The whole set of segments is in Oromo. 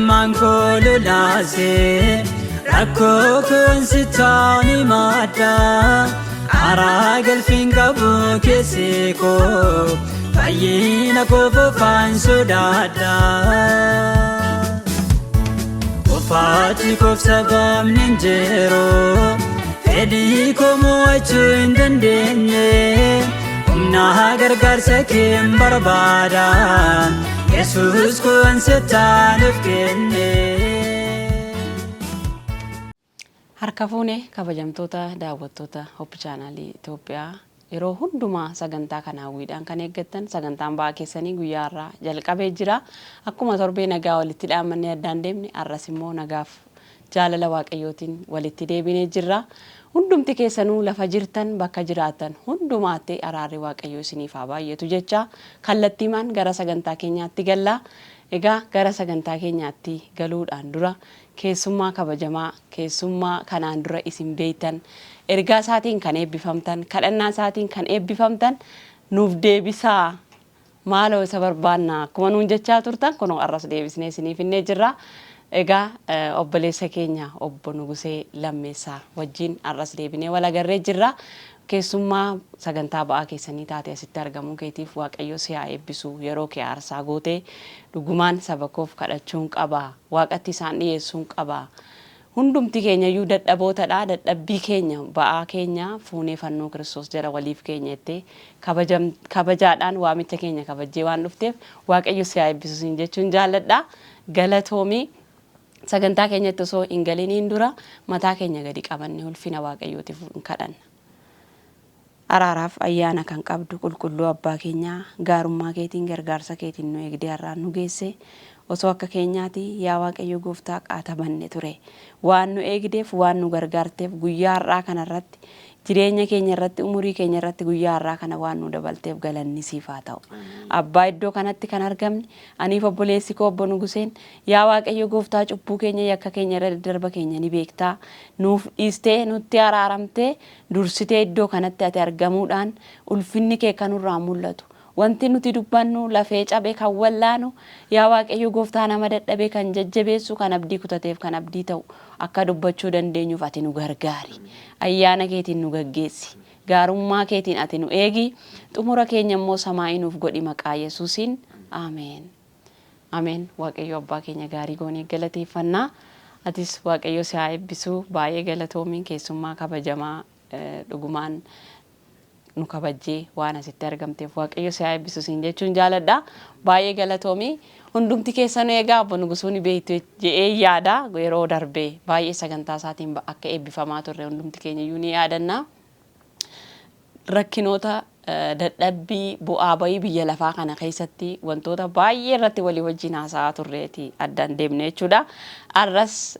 Mankolo lase rakko kun sitani mata aragal finga buke seko fayina ko fan sudada ofati ko sabam ninjero edi ko mochu indendenne umna gargar sakim barbada Jesus ko ansatan ufkenne harka fuune kabajamtoota daawwattoota Hope Channel Itoophiyaa yeroo hundumaa sagantaa kanaawwiidhaan kan eeggattan sagantaan ba'aa keessanii guyyaa irraa jalqabee jira akkuma torbee nagaa walitti dhaamannee addaan deemne arras immoo nagaaf jaalala waaqayyootiin walitti deebinee jirra hundumti keessanuu lafa jirtan bakka jiraatan hundumaatti araarri waaqayyoo isiniif haa baay'atu jecha kallattiimaan gara sagantaa keenyaatti galla egaa gara sagantaa keenyaatti galuudhaan dura keessummaa kabajamaa keessummaa kanaan dura isin beeytan ergaa isaatiin kan eebbifamtan kadhannaa isaatiin kan eebbifamtan nuuf deebisaa maaloo isa barbaanna akkuma nuun jechaa turtan kunoo arras deebisnee isiniif innee jirra egaa obboleessa keenya obbo Nugusee Lammeessaa wajjin arras deebinee wal agarree jirra keessummaa sagantaa ba'aa keessanii taate asitti argamuu keetiif waaqayyo si haa eebbisu yeroo kee aarsaa gootee dhugumaan saba koof kadhachuun qaba waaqatti isaan dhiyeessuun qaba hundumti keenya iyyuu dadhabootadha dadhabbii keenya ba'aa keenya fuunee fannoo Kiristoos jala waliif keenyettee kabajaadhaan waamicha keenya kabajjee waan dhufteef waaqayyo si haa eebbisu siin jechuun jaalladha galatoomii sagantaa keenyatti osoo hin galiniin dura mataa keenya gadi qabanne ulfina waaqayyootiif kadhanna araaraaf ayyaana kan qabdu qulqulluu abbaa keenyaa gaarummaa keetiin gargaarsa keetiin nu eegdee har'aan nu geesse osoo akka keenyaati yaa waaqayyo gooftaa qaatabanne ture waan nu eegdeef waan nu gargaarteef guyyaa har'aa kanarratti jireenya keenya irratti umurii keenya irratti guyyaa har'aa kana waan nu dabalteef galanni siif haa ta'u abbaa iddoo kanatti kan argamne aniif obboleessi koo obbo Nuguseen yaa waaqayyo gooftaa cubbuu keenya yakka keenya irra darba keenya ni beektaa nuuf dhiistee nutti araaramtee dursitee iddoo kanatti ati argamuudhaan ulfinni kee kanurraa mul'atu wanti nuti dubbannu lafee cabe kan wallaanu yaa waaqayyo gooftaa nama dadhabee kan jajjabeessu kan abdii kutateef kan abdii ta'u akka dubbachuu dandeenyuuf ati nu gargaari ayyaana keetiin nu gaggeessi gaarummaa keetiin ati nu eegi xumura keenya immoo samaa'inuuf godhi maqaa Yesuusiin aameen aameen waaqayyo abbaa keenya gaarii goonee galateeffannaa atis waaqayyo si haa eebbisu baay'ee galatoomiin keessummaa kabajamaa dhugumaan nu kabajjee waan asitti argamteef waaqayyo si haa eebbisu siin jechuun jaalladha baay'ee galatoomii hundumti keessan egaa obbo Nugusuun beeytu jedhee yaada yeroo darbee baay'ee sagantaa isaatiin akka eebbifamaa turre hundumti keenya iyyuu ni yaadanna rakkinoota dadhabbii bu'aa bayii biyya lafaa kana keessatti wantoota baay'ee irratti walii wajjin haasa'aa turreeti addaan deemne jechuudha arras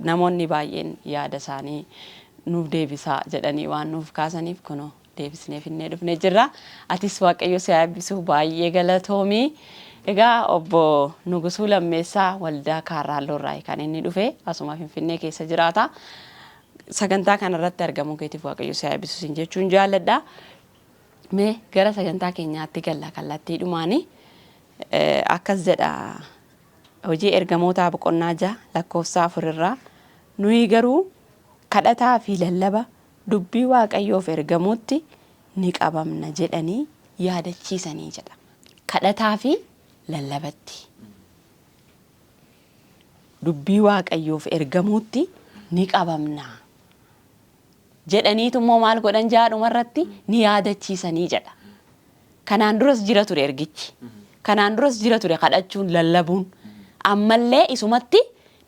namoonni baay'een yaada isaanii nuuf deebisaa jedhanii waan nuuf kaasaniif kunoo deebisnee finnee dhufnee jirra atis waaqayyo si haa eebbisu baay'ee galatoomii egaa obbo Nugusuu Lammeessaa waldaa Kaarraalloo kan inni dhufe asuma Finfinnee keessa jiraata sagantaa kanarratti argamuu keetiif waaqayyo si haa eebbisu siin jechuun jaalladha mee gara sagantaa keenyaatti galla kallattiidhumaani akkas jedha hojii ergamootaa boqonnaa 6 lakkoofsa 4 irraa nuyi garuu kadhataa fi lallaba dubbii waaqayyoof ergamuutti ni qabamna jedhanii yaadachiisanii jedha kadhataa fi lallabatti dubbii waaqayyoof ergamuutti ni qabamna jedhaniitu immoo maal godhan jaadhumarratti ni yaadachiisanii jedha kanaan duras jira ture ergichi kanaan duras jira ture kadhachuun lallabuun ammallee isumatti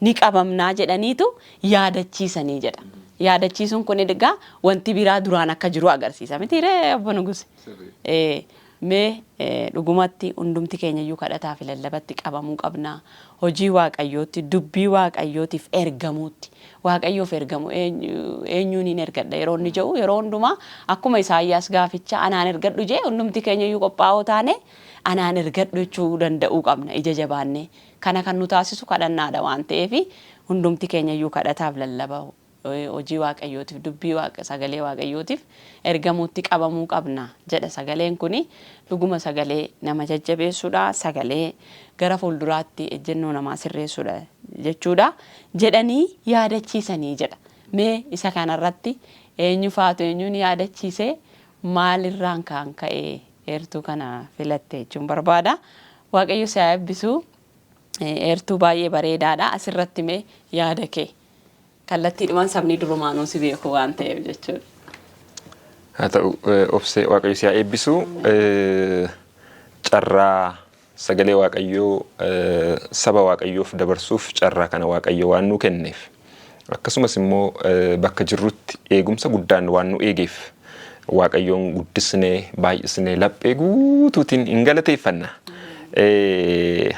ni qabamnaa jedhaniitu yaadachiisanii jedha yaadachiisuun kun egaa wanti biraa duraan akka jiru agarsiisa miti ree obbo Nugusee Mee dhugumatti hundumti keenya iyyuu kadhataa fi lallabatti qabamuu qabna. Hojii waaqayyootti dubbii waaqayyootiif ergamuutti waaqayyoof ergamu eenyuun hin ergadha yeroo inni jedhu yeroo hundumaa akkuma Isaayyaas gaaficha anaan ergadhu jee hundumti keenya iyyuu qophaa'oo taane anaan ergadhu jechuu danda'uu qabna ija jabaannee. Kana kan nu taasisu kadhannaadha waan ta'eef hundumti keenya iyyuu kadhataaf lallabaa hojii waaqayyootiif dubbii sagalee waaqayyootiif ergamuutti qabamuu qabna jedha sagaleen kuni dhuguma sagalee nama jajjabeessuudha sagalee gara fuulduraatti ejjennoo namaa sirreessuudha jechuudha jedhanii yaadachiisanii jedha. Mee isa kanarratti eenyu faatu eenyuun yaadachiisee maalirraan kan ka'e eertuu kana filatte jechuun barbaada. Waaqayyo si haa eebbisu. Eertuu baay'ee bareedaadha. Asirratti mee yaada kee kallattii dhumaan sabni durumaanuu si beeku waan ta'eef jechuudha. Haa ta'u obsee waaqayyo si haa eebbisu. Carraa sagalee waaqayyoo saba waaqayyoof dabarsuuf carraa kana waaqayyo waan nu kenneef akkasumas immoo bakka jirrutti eegumsa guddaan waan nu eegeef waaqayyoon guddisnee baay'isnee laphee guutuutiin hin galateeffanna.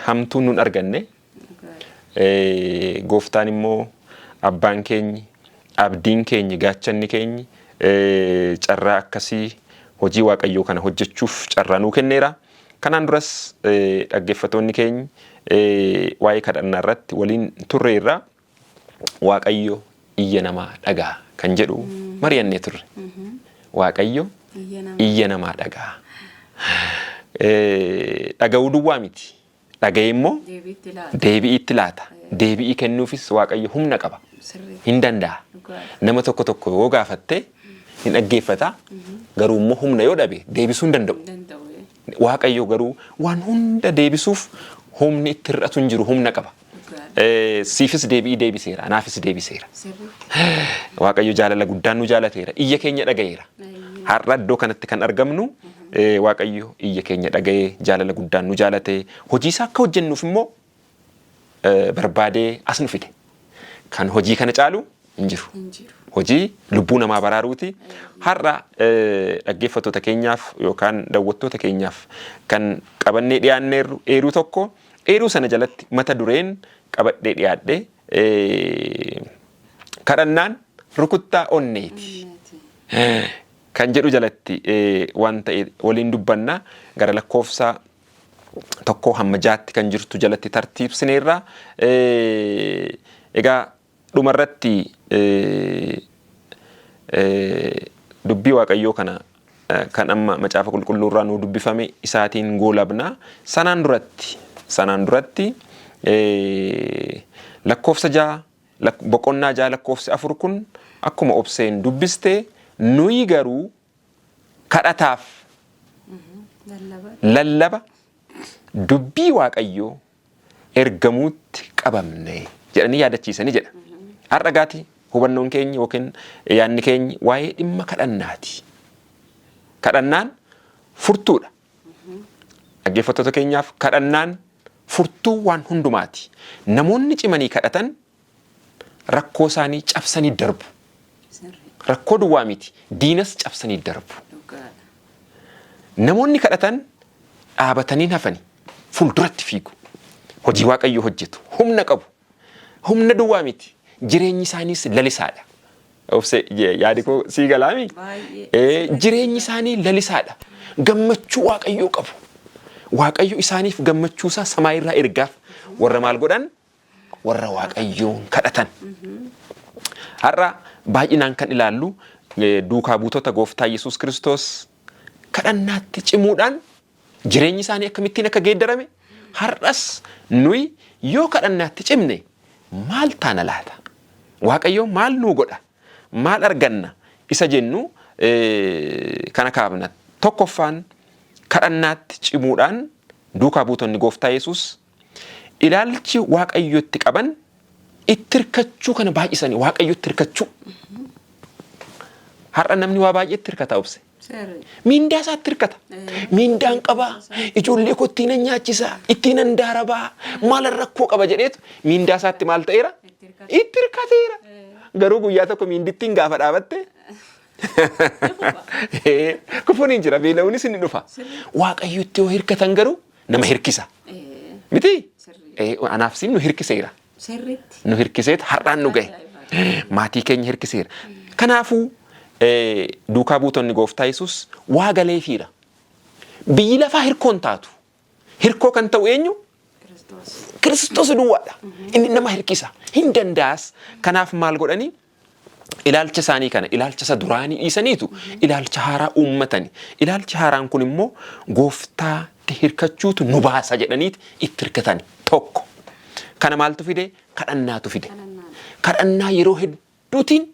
Hamtuun nun arganne gooftaan immoo abbaan keenyi abdiin keenyi gaachanni keenyi carraa akkasii hojii waaqayyoo kana hojjechuuf carraa nuu kenneera. Kanaan duras dhaggeeffatoonni keenyi waa'ee kadhannaa irratti waliin turreerra waaqayyo iyya namaa dhagaa kan jedhu mari'annee turre. Waaqayyo iyya namaa dhagaa. Dhaga'uu duwwaa miti. Dhaga'ee immoo deebii itti laata. Deebii kennuufis waaqayyo humna qaba. Hin danda'a. Nama tokko tokko yoo gaafatte hin dhaggeeffata. Garuu immoo humna yoo dhabe deebisuu hin danda'u. Waaqayyo garuu waan hunda deebisuuf humni itti hir'atu hin jiru humna qaba. Siifis deebii deebiseera. Anaafis deebiseera. Waaqayyo jaalala guddaan nu jaalateera. Iyya keenya dhaga'eera. Har'a iddoo kanatti kan argamnu waaqayyo iyya keenya dhaga'ee jaalala guddaan nu jaalatee hojii isaa akka hojjennuuf immoo barbaadee as nu fide. Kan hojii kana caalu hin jiru. Hojii lubbuu namaa baraaruuti. Har'a dhaggeeffattoota keenyaaf yookaan daawwattoota keenyaaf kan qabannee dhiyaanneerru eeruu tokko eeruu sana jalatti mata dureen qabadhee dhiyaadhe kadhannaan rukuttaa onneeti. Kan jedhu jalatti waan ta'e waliin dubbanna gara lakkoofsa 1 hamma 6tti kan jirtu jalatti tartiibsineerra. Egaa dhumarratti dubbii waaqayyoo kana kan amma macaafa qulqulluurraa nu dubbifame isaatiin goolabna. Sanaan duratti lakkoofsa 6 boqonnaa 6 lakkoofsi 4 kun akkuma obseen dubbiste nuyi garuu kadhataaf lallaba dubbii waaqayyoo ergamuutti qabamne jedhanii yaadachiisanii jedha. Har'a gaati hubannoon keenya yookiin yaadni keenya waa'ee dhimma kadhannaati. Kadhannaan furtuudha. Dhaggeeffattoota keenyaaf kadhannaan furtuu waan hundumaati. Namoonni cimanii kadhatan rakkoo isaanii cabsanii darbu. Rakkoo duwwaa miti diinas cabsanii darbu. Namoonni kadhatan dhaabatanii hafanii fuulduratti fiigu. Hojii waaqayyoo hojjetu. Humna qabu. Humna duwwaa miti. Jireenyi isaaniis lalisaadha. Yaadi koo sii galaami? Jireenyi isaanii lalisaadha. Gammachuu waaqayyoo qabu. Waaqayyo isaaniif gammachuusaa samaayirraa ergaaf warra maal godhan? Warra waaqayyoon kadhatan. Har'a baay'inaan kan ilaallu duukaa buutota gooftaa Yesuus Kiristoos kadhannaatti cimuudhaan jireenyi isaanii akkamittiin akka geeddarame har'as nuyi yoo kadhannaatti cimne maal taana laata? Waaqayyo maal nuu godha? Maal arganna? Isa jennu kana kaabna. Tokkoffaan kadhannaatti cimuudhaan duukaa buutonni gooftaa Yesuus ilaalchi waaqayyotti qaban itti hirkachuu kana baay'isanii waaqayyotti hirkachuu. Har'a namni waa baay'eetti hirkata obse. Mindaa isaatti hirkata. Mindaan qabaa. Ijoollee koo ittiin nyaachisa. Ittiin daarabaa. Maal rakkoo qaba jedheetu mindaa isaatti maal ta'eera? Itti hirkateera. Garuu guyyaa tokko mindittiin gaafa dhaabatte Kufuun hin jira beela'uunis ni dhufa. Waaqayyotti yoo hirkatan garuu nama hirkisa. Miti? Anaaf siin nu hirkiseera. Nu hirkiseet har'aan nu gahe. Maatii keenya hirkiseera. Kanaafuu duukaa buutonni gooftaa Yesuus waa galeefiidha. Biyyi lafaa hirkoon taatu. Hirkoo kan ta'u eenyu? Kiristoos duwwaadha. Inni nama hirkisa. Hin danda'as. Kanaaf maal godhanii? Ilaalcha isaanii kana ilaalcha isa duraanii dhiisaniitu ilaalcha haaraa uummatani. Ilaalchi haaraan kun immoo gooftaatti hirkachuutu nu baasa jedhaniiti itti hirkatani. Tokko. Kana maaltu fide? Kadhannaatu fide. Kadhannaa yeroo hedduutiin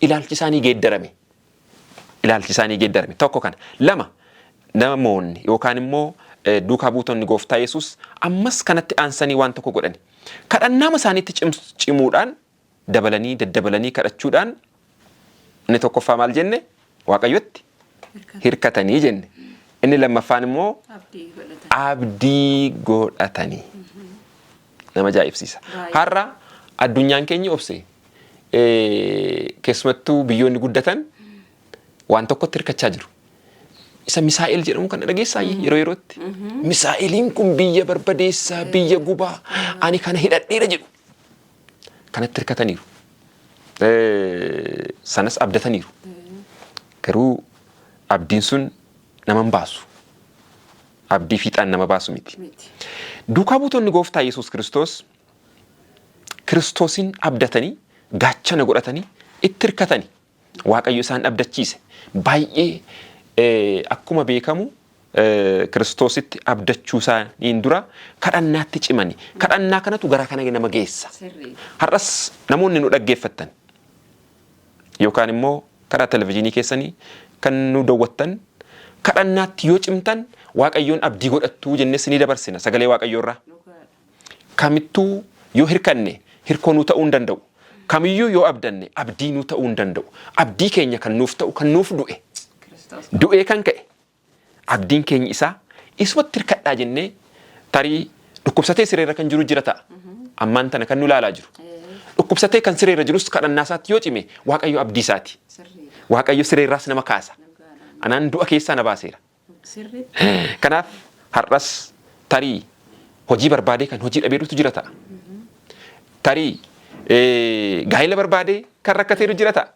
ilaalchi isaanii geeddarame. Ilaalchi isaanii geeddarame. Tokko kana. Lama. Namoonni yookaan immoo duukaa buutonni gooftaa Yesuus ammas kanatti aansanii waan tokko godhani. Kadhannaama isaaniitti cimuudhaan dabalanii daddabalanii kadhachuudhaan inni tokkoffaa maal jenne? Waaqayyotti hirkatanii jenne. Inni lammaffaan immoo abdii godhatanii. Nama ajaa'ibsiisa. Har'a addunyaan keenya obse keessumattuu biyyoonni guddatan waan tokkotti hirkachaa jiru. Isa Misaa'el jedhamu kan dhageessaa yeroo yerootti. Misaa'eliin kun biyya barbadeessaa, biyya gubaa, ani kana hidhadheera jedhu. Kanatti hirkataniiru. Sanas abdataniiru. Garuu abdiin sun nama hin baasu. Abdii fiixaan nama baasu miti. Duukaa buutonni gooftaa Yesuus Kiristoos Kiristoosin abdatanii gaachana godhatanii itti hirkatanii Waaqayyo isaan abdachiise. Baay'ee akkuma beekamu Kiristoositti abdachuu isaaniin dura kadhannaatti cimani. Kadhannaa kanatu gara kana nama geessa. Har'as namoonni nu dhaggeeffattan yookaan immoo karaa televezyiinii keessanii kan nu daawwattan kadhannaatti yoo cimtan Waaqayyoon abdii godhattuu jennes ni dabarsina sagalee Waaqayyoorraa. Kamittuu yoo hirkanne hirkoo nu ta'uu hin danda'u. Kamiyyuu yoo abdanne abdii nu ta'uu hin danda'u. Abdii keenya kan nuuf ta'u kan nuuf du'e. Du'ee kan ka'e. Abdiin keenya isaa isumatti hirkadhaa jennee tarii dhukkubsatee sireerra kan jiru jira ta'a. Ammaan tana kan nu ilaalaa jiru. Dhukkubsatee kan sireerra jirus kadhannaa isaatti yoo cime Waaqayyo abdii isaati. Waaqayyo sireerraas nama kaasa. Anaan du'a keessaa na baaseera. Kanaaf har'as tarii hojii barbaadee kan hojii dhabeerutu jira ta'a. Tarii gaa'ela barbaadee kan rakkateeru jira ta'a.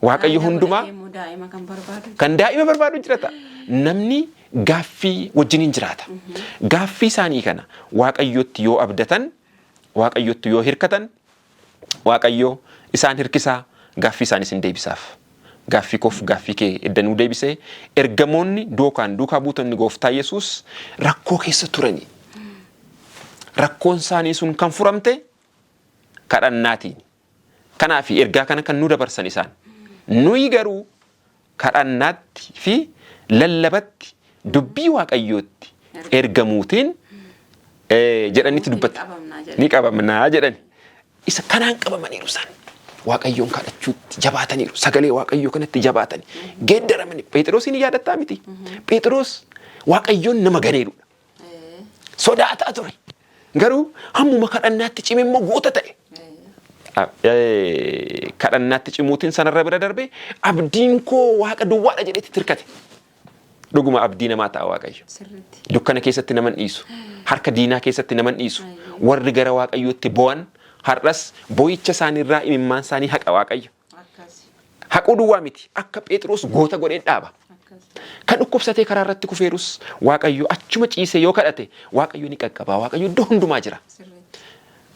Waaqayyo hundumaa kan daa'ima barbaadu jira ta'a. Namni gaaffii wajjiniin jiraata. Gaaffii isaanii kana Waaqayyotti yoo abdatan, Waaqayyotti yoo hirkatan, Waaqayyo isaan hirkisaa gaaffii isaanis hin deebisaaf. Gaaffii koof gaaffii kee eddanuu deebisee ergamoonni duukaa buutonni gooftaa Yesuus rakkoo keessa turani. Rakkoon isaanii sun kan furamte kadhannaatiin. Kanaaf ergaa kana kan nu dabarsan isaan. Nuyi garuu kadhannaatti fi lallabatti dubbii Waaqayyootti ergamuutiin jedhanitti dubbata. Ni qabamnaa jedhani. Isa kanaan qabamaniiru isaan. Waaqayyoon kadhachuutti jabaataniiru. Sagalee Waaqayyoo kanatti jabaatanii. Geeddaramanii. Phexroosiin yaadataa miti. Phexroos Waaqayyoon nama ganeerudha. Sodaataa ture. Garuu hammuma kadhannaatti cime immoo goota ta'e. Kadhannaatti cimuutiin sanarra bira darbe abdiin koo Waaqa duwwaadha jedhetti hirkate. Dhuguma abdii namaa ta'a Waaqayyo. Dukkana keessatti nama dhiisu. Harka diinaa keessatti nama dhiisu. Warri gara Waaqayyootti bo'an har'as boo'icha isaaniirraa imimmaan isaanii haqa Waaqayyo. Haquu duwwaa miti. Akka Phexros goota godhee dhaaba. Kan dhukkubsatee karaa irratti kufeerus Waaqayyo achuma ciisee yoo kadhate Waaqayyo ni qaqqaba. Waaqayyo iddoo hundumaa jira.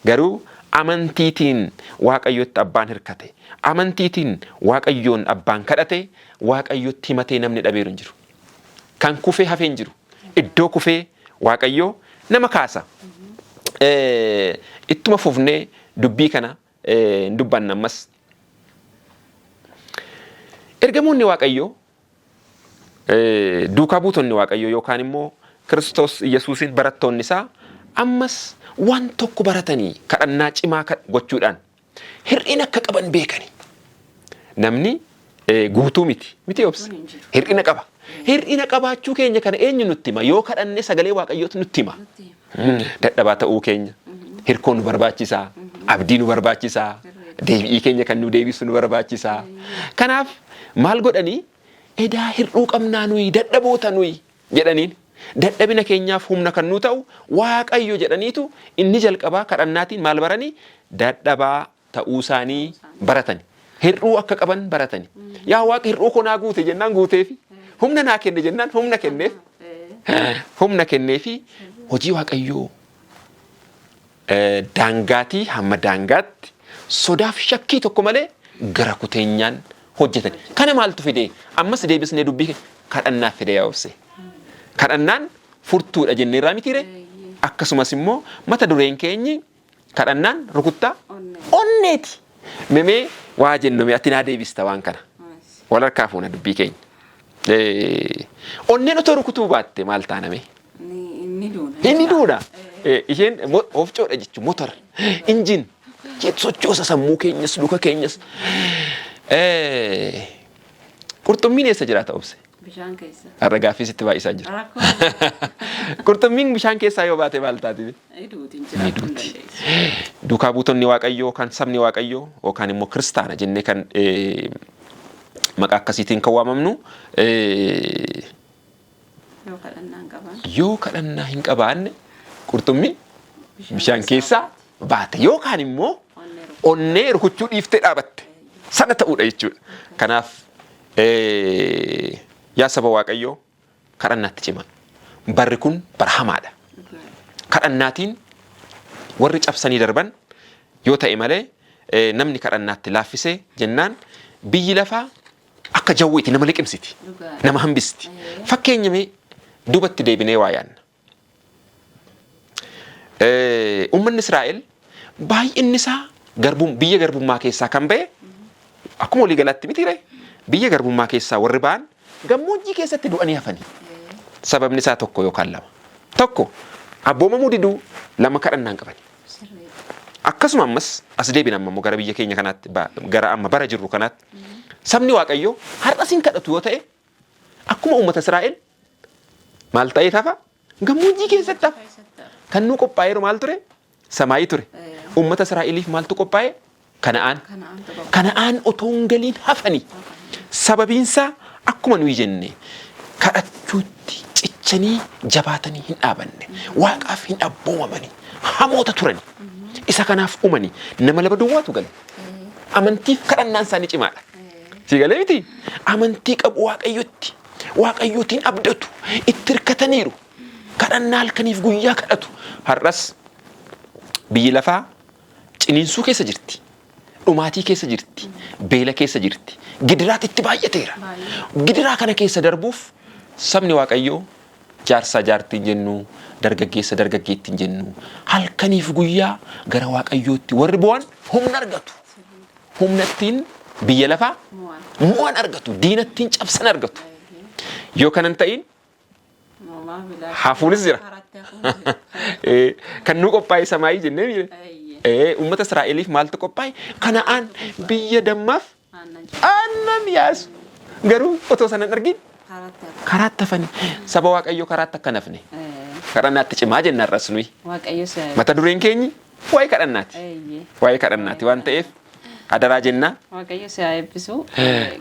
Garuu amantiitiin Waaqayyotti abbaan hirkate. Amantiitiin Waaqayyoon abbaan kadhate Waaqayyotti himatee namni dhabeeru hin jiru. Kan kufee hafee hin jiru. Iddoo kufee Waaqayyo nama kaasa. Ittuma fufnee dubbii kana hin dubbanne ammas. Ergamoonni Waaqayyo duukaa buutonni Waaqayyo yookaan immoo Kiristoos Yesuusin barattoonni isaa ammas waan tokko baratanii kadhannaa cimaa gochuudhaan hir'ina akka qaban beekani. Namni guutuu miti obsa. Hir'ina qaba. Hir'ina qabaachuu keenya kana eenyu nutti hima? Yoo kadhanne sagalee Waaqayyootu nutti hima. Dadhabaa ta'uu keenya. Hirkoo nu barbaachisaa. Abdii nu barbaachisaa. deebi'ii keenya kan nu deebisu nu barbaachisaa. Kanaaf maal godhanii edaa hir'uu qabnaa nuyi dadhaboota nuyi jedhaniin dadhabina keenyaaf humna kan nu ta'u Waaqayyo jedhaniitu inni jalqabaa kadhannaatiin maal baranii dadhabaa ta'uu isaanii baratani. Hir'uu akka qaban baratani. Yaa Waaqa hir'uu koo naa guute jennaan guuteefi humna naa kenne jennaan humna kenneef. Humna kenneefi hojii Waaqayyoo daangaatii hamma daangaatti sodaaf shakkii tokko malee gara kuteenyaan hojjetan. Kana maaltu fide? Ammas deebisnee dubbii kadhannaaf fide yaa obse. Kadhannaan furtuudha jennee irraa mitiire akkasumas immoo mata dureen keenyi kadhannaan rukuttaa onneeti. Memee waa jennome ati naa deebista waan kana. Wal harkaa fuuna dubbii keenya. Onneen otoo rukutuu baatte maal taaname? Inni duudha. Isheen oofcoodha jechuun motora, injin, sochoosa sammuu keenyas luka keenyas. Qurxummiin eessa jiraata obse? Bishaan keessa. Har'a gaaffii sitti baay'isaa jira. Qurxummiin bishaan keessaa yoo baate maal taati? Ni duuti. Duukaa buutonni Waaqayyoo kan sabni Waaqayyoo yookaan immoo kiristaana jennee kan maqaa akkasiitiin kan waamamnu yoo kadhannaa hin qabaanne qurxummiin bishaan keessaa baate yookaan immoo onnee rukuchuu dhiiftee dhaabatte sana ta'uudha jechuudha. Kanaaf yaa saba Waaqayyoo kadhannaatti cima. Barri kun bara hamaadha. Kadhannaatiin warri cabsanii darban yoo ta'e malee namni kadhannaatti laaffisee jennaan biyyi lafaa akka jawwiiti nama liqimsiti. Nama hambisti. Fakkeenya mee duubatti deebinee waa yaanna. Uummanni Israa'el baay'inni isaa biyya garbummaa keessaa kan ba'e akkuma walii galaatti mitiire biyya garbummaa keessaa warri ba'an gammoojjii keessatti du'anii hafanii. Sababni isaa tokko yookaan lama. Tokko abboomamuu diduu, lama kadhannaan qabani. Akkasuma ammas as deebina ammoo gara biyya keenya kanaatti gara amma bara jirru kanaatti sabni Waaqayyoo har'a sin kadhatu yoo ta'e akkuma uummata Israa'el maal ta'ee hafa gammoojjii keessatti hafa. Kan nu qophaa'eeru maal ture? Samaayii ture. Uummata Israa'eliif maaltu qophaa'e? Kana'aan. Kana'aan otoo hin galiin hafanii. Sababiinsaa akkuma nuyi jenne kadhachuutti cichanii jabaatanii hin dhaabanne. Waaqaaf hin abboomamanii. Hamoota turani. Isa kanaaf uumanii nama lama duwwaatu gale. Amantiif kadhannaan isaanii cimaadha. Si galee miti? Amantii qabu Waaqayyotti. Waaqayyootiin abdatu. Itti hirkataniiru. Kadhannaa halkaniif guyyaa kadhatu. Har'as biyyi lafaa ciniinsuu keessa jirti. Dhumaatii keessa jirti. Beela keessa jirti. Gidiraatti itti baay'ateera. Gidiraa kana keessa darbuuf sabni Waaqayyoo jaarsaa jaartiin jennu, dargaggeessa dargaggeettiin jennu halkaniif guyyaa gara Waaqayyootti warri bu'an humna argatu. Humnattiin biyya lafaa mo'an argatu. Diinattiin cabsan argatu. Yoo kanan ta'in hafuunis jira. Kan nu qophaa'e samaayii jennee miire. Uummata Israa'eliif maaltu qophaa'e? Kana'aan biyya dammaaf aannan yaasu. Garuu otoo sanan argin karaatti hafani. Saba Waaqayyoo karaatti akka nafne. Kadhannaatti cimaa jenna har'as nuyi. Mata dureen keenyi waa'ee kadhannaati. Waa'ee kadhannaati waan ta'eef adaraa jenna. Waaqayyo si haa eebbisu.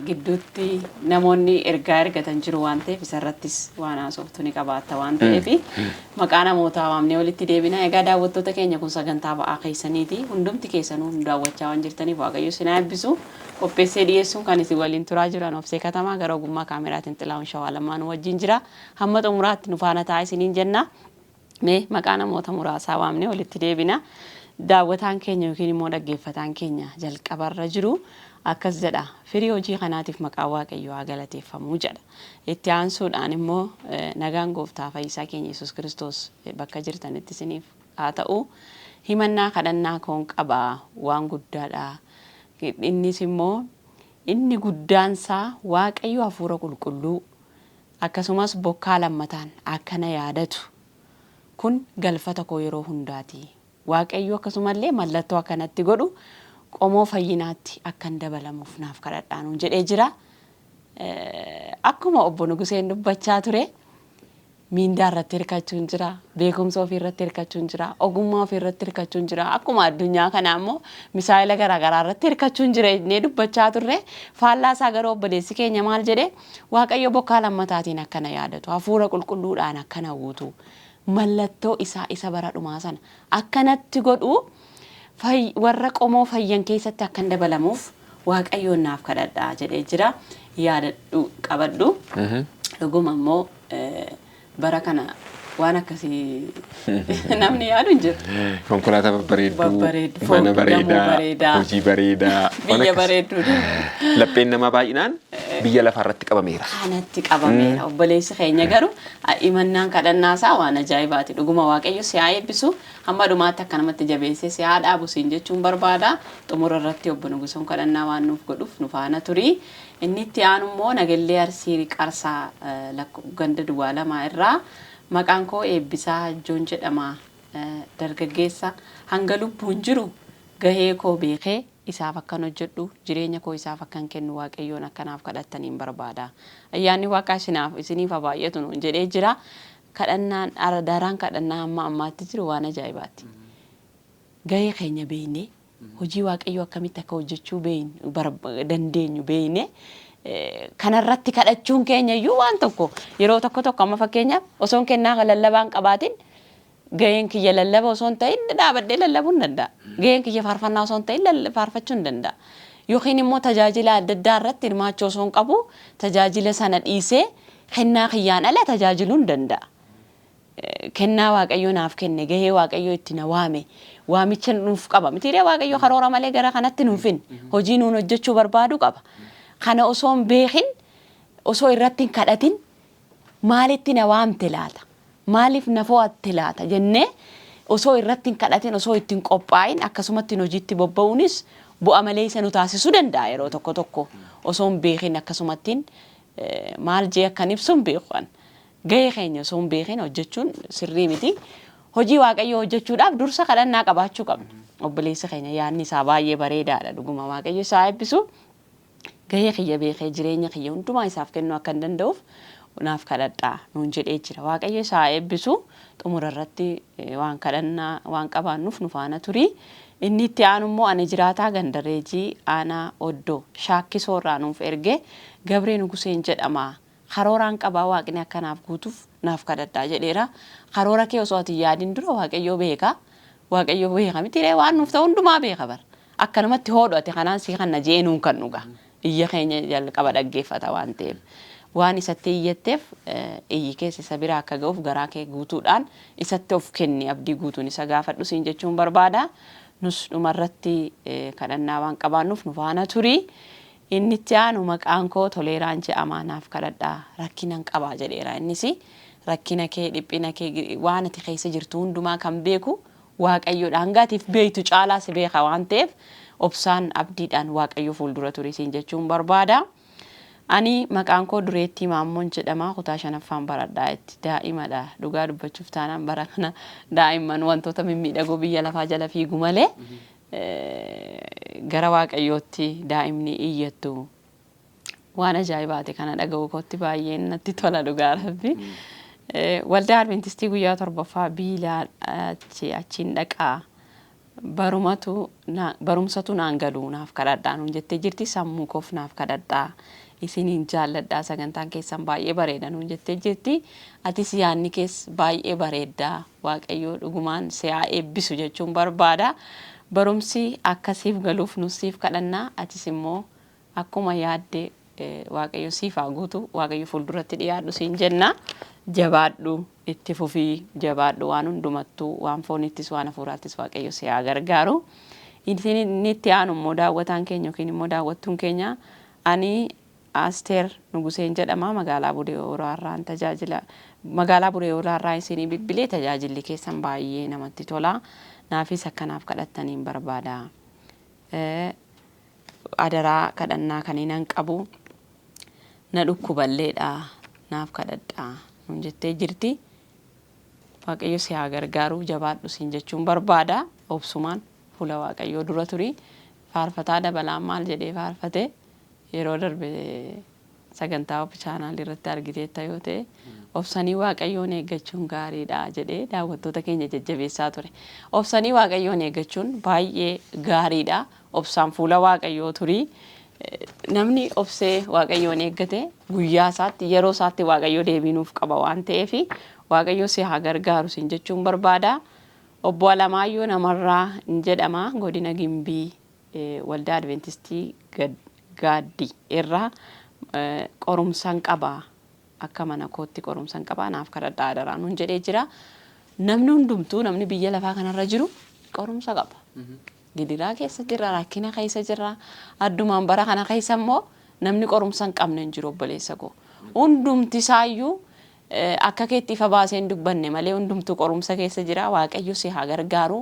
Gidduutti namoonni ergaa ergatan jiru waan ta'eef isarrattis waan haasoftu ni qabaatta waan ta'eef maqaa namootaa waamnee walitti deebina. Egaa daawwattoota keenya kun sagantaa ba'aa keessaniiti. Hundumti keessanuu nu daawwachaa waan jirtaniif Waaqayyo si haa eebbisu. Qopheessee dhiyeessuun kan isin waliin turaa jiran Obsee Katamaa gara ogummaa kaameraatiin Xilaawun Shawaa lamaan wajjin jira. Hamma xumuraatti nu faana taa'aa isiniin jenna. Mee maqaa namoota muraasaa waamnee walitti deebina. Daawwataan keenya yookiin immoo dhaggeeffataan keenya jalqabarra jiru akkas jedha. Firii hojii kanaatiif maqaa Waaqayyoo haa galateeffamuu jedha. Itti aansuudhaan immoo nagaan Gooftaa Fayyisaa keenya Yesuus Kiristoos bakka jirtanitti isiniif haa ta'u. Himannaa kadhannaa koon qabaa waan guddaadha. Innis immoo inni guddaansaa Waaqayyo hafuura qulqulluu akkasumas bokkaa lammataan akkana yaadatu. Kun galfata koo yeroo hundaati. Waaqayyo akkasumallee mallattoo akkanatti godhu qomoo fayyinaatti akkan dabalamuuf naaf kadhadhaanuun jedhee jira. Akkuma obbo Nuguseen dubbachaa ture miindaa irratti hirkachuun jira, beekumsa ofii irratti hirkachuun jira, ogummaa ofii irratti hirkachuun jira. Akkuma addunyaa kana ammoo misaa'ila garaagaraa irratti hirkachuun jira jennee dubbachaa turre. Faallaa isaa garuu obboleessi keenya maal jedhee Waaqayyo bokkaa lammataatiin akkana yaadatu, hafuura qulqulluudhaan akkana guutu, mallattoo isaa isa bara dhumaa sana akkanatti godhu warra qomoo fayyan keessatti akkan dabalamuuf Waaqayyoon naaf kadhadhaa jedhee jira. Yaadadhu qabadhu. Dhuguma immoo bara kana waan akkasii namni yaadu hin jiru. Konkolaataa babbareedduu, mana bareedaa, hojii bareedaa, biyya bareedduu. Lapheen namaa baay'inaan biyya lafaa irratti qabameera. Kanatti qabameera. Obboleessi keenya garuu imannaan kadhannaa isaa waan ajaa'ibaati. Dhuguma Waaqayyo si haa eebbisu. Hamma dhumaatti akka namatti jabeessee si haa dhaabu siin jechuun barbaada. Xumura irratti obbo Nugusoon kadhannaa waan nuuf godhuuf nu faana turi. Inni itti aanu immoo Nagallee Arsii Qarsaa ganda Duwwaa Lamaa irraa maqaan koo Eebbisaa Joon jedhama. Dargaggeessa hanga lubbuun jiru gahee koo beekee isaaf akkan hojjedhu jireenya koo isaaf akkan kennu Waaqayyoon akkanaaf kadhattaniin barbaada. Ayyaanni Waaqaa isiniif haa baay'atu nuun jedhee jira. Kadhannaan daraan kadhannaa amma ammaatti jiru waan ajaa'ibaati. Gahee keenya beeknee hojii Waaqayyoo akkamitti akka hojjechuu dandeenyu beeknee kanarratti kadhachuun keenya iyyuu waan tokko yeroo tokko amma fakkeenyaaf osoon kennaa lallabaan qabaatin gaheen kiyya lallaba osoon ta'in dhaabadhee lallabuu hin danda'a. Gaheen kiyya faarfannaa osoon ta'in faarfachuu hin danda'a. Yookiin immoo tajaajila adda addaa irratti hirmaachuu osoon qabu tajaajila sana dhiisee kennaa kiyyaan ala tajaajiluu hin danda'a. Kennaa Waaqayyo naaf kenne gahee Waaqayyo itti na waame waamicha nuuf qaba. Mitiiree Waaqayyo karoora malee gara kanatti nuuf hin hojii nuun hojjechuu barbaadu qaba. Kana osoon beekin osoo irratti hin kadhatin maalitti na waamte laata? Maaliif na fo'atte laata jennee osoo irratti hin kadhatin osoo ittiin qophaa'in akkasumatti hojiitti bobba'uunis bu'a malee isa nu taasisuu danda'a yeroo tokko osoon beekin akkasumattiin maal jee akkan ibsuun beekuun gahee keenya osoon beekin hojjechuun sirrii miti. Hojii Waaqayyoo hojjechuudhaaf dursa kadhannaa qabaachuu qabna. Obboleessa keenya yaadni isaa baay'ee bareedaadha. Dhuguma Waaqayyo isaa eebbisu. Gahee kiyya beekee jireenya kiyya hundumaa isaaf kennuu akka danda'uuf naaf kadhadhaa nuun jedhee jira. Waaqayyo isaa eebbisu. Xumura irratti waan kadhannaa waan qabaannuuf nu faana turi. Inni itti aanu immoo ani jiraataa Gandareejii aanaa Oddoo Shaakkisoo irraa nuuf erge Gabree Nuguseen jedhama. Karooraan qabaa Waaqni akkanaaf guutuuf naaf kadhadhaa jedheera. Karoora kee osoo ati yaadin dura Waaqayyo beeka. Waaqayyo beeka mitiiree waan nuuf ta'u hundumaa beeka bara. Akkanumatti hoodhate kanaan si kana jeenuun kan dhuga. Iyya keenya jalqaba dhaggeeffata waan ta'eef. Waan isatti iyyatteef iyyi keessa isa bira akka ga'uuf garaa kee guutuudhaan isatti of kenni abdii guutuun isa gaafadhu siin jechuun barbaada. Nus dhumarratti kadhannaa waan qabaannuuf nu faana turi. Inni itti aanu maqaan koo Toleeraan jedhama naaf kadhadhaa rakkinan qabaa jedheera. Innis rakkina kee dhiphina kee waan ati keessa jirtu hundumaa kan beeku Waaqayyoodha. Hangaatiif beektu caalaa si beeka waan ta'eef obsaan abdiidhaan Waaqayyo fuuldura turi siin jechuun barbaada. Ani maqaan koo Dureettii Maammoon jedhama kutaa 5ffaan baradhaa itti daa'imadha. Dhugaa dubbachuuf taanaan bara kana daa'imman wantoota mimmiidhagoo biyya lafaa jala fiigu malee gara Waaqayyootti daa'imni iyyattu waan ajaa'ibaati kana dhaga'uu kootti baay'ee natti tola dhugaa rabbi. Waldaa Adventistii guyyaa 7ffaa biilaa achiin dhaqaa barumsatu naan galuu naaf kadhadhaa nuun jettee jirti sammuu koof naaf kadhadhaa. Isiniin jaalladhaa sagantaan keessan baay'ee bareeda nuun jettee jirti. Atis yaadni kees baay'ee bareeddaa Waaqayyo dhugumaan si haa eebbisu jechuun barbaada. Barumsi akkasiif galuuf nusiif kadhannaa atis immoo akkuma yaadde Waaqayyo siif haa guutu Waaqayyo fuulduratti dhiyaadhu siin jenna. Jabaadhu itti fufii jabaadhu waan hundumattuu waan foonittis waan hafuuraattis Waaqayyo si haa gargaaru. Inni itti aanu immoo daawwataan keenya yookiin immoo daawwattuun keenya ani Asteer Nuguseen jedhama magaalaa Buree Horaarraan tajaajila magaalaa Buree Horaarraa isinii bibbilee tajaajilli keessan baay'ee namatti tola. Naafis akkanaaf kadhattaniin barbaada. Adaraa kadhannaa kaniinan qabu na dhukkuballeedha naaf kadhadhaa nuun jettee jirti. Waaqayyo si haa gargaaru jabaadhu siin jechuun barbaada. Obsumaan fuula Waaqayyoo dura turi. Faarfataa Dabalaan maal jedhee faarfate yeroo darbe sagantaa of chaanaal irratti argiteetta yoo ta'e obsanii waaqayyoon eeggachuun gaariidha jedhee daawwattoota keenya jajjabeessaa ture. Obsanii waaqayyoon eeggachuun baay'ee gaariidha. Obsaan fuula waaqayyoo turii. Namni obsee waaqayyoon eeggate guyyaa isaatti yeroo isaatti waaqayyoo deebinuuf qaba waan ta'eef waaqayyoo si haa gargaaru siin jechuun barbaada. Obbo Alamaayyoo namarraa hin jedhama godina Gimbii waldaa Adventistii Gaaddii irraa qorumsaan qabaa akka mana kootti qorumsaan qabaa naaf kadhadhaa daraan hun jedhee jira. Namni hundumtuu namni biyya lafaa kanarra jiru qorumsa qaba. Gidiraa keessa jirra, rakkina keessa jirra, addumaan bara kana keessa immoo namni qorumsa hin qabne hin jiru obboleessa koo. Hundumti isaayyuu akka keetti ifa baasee hin dubbanne malee hundumtuu qorumsa keessa jira. Waaqayyo si haa gargaaru.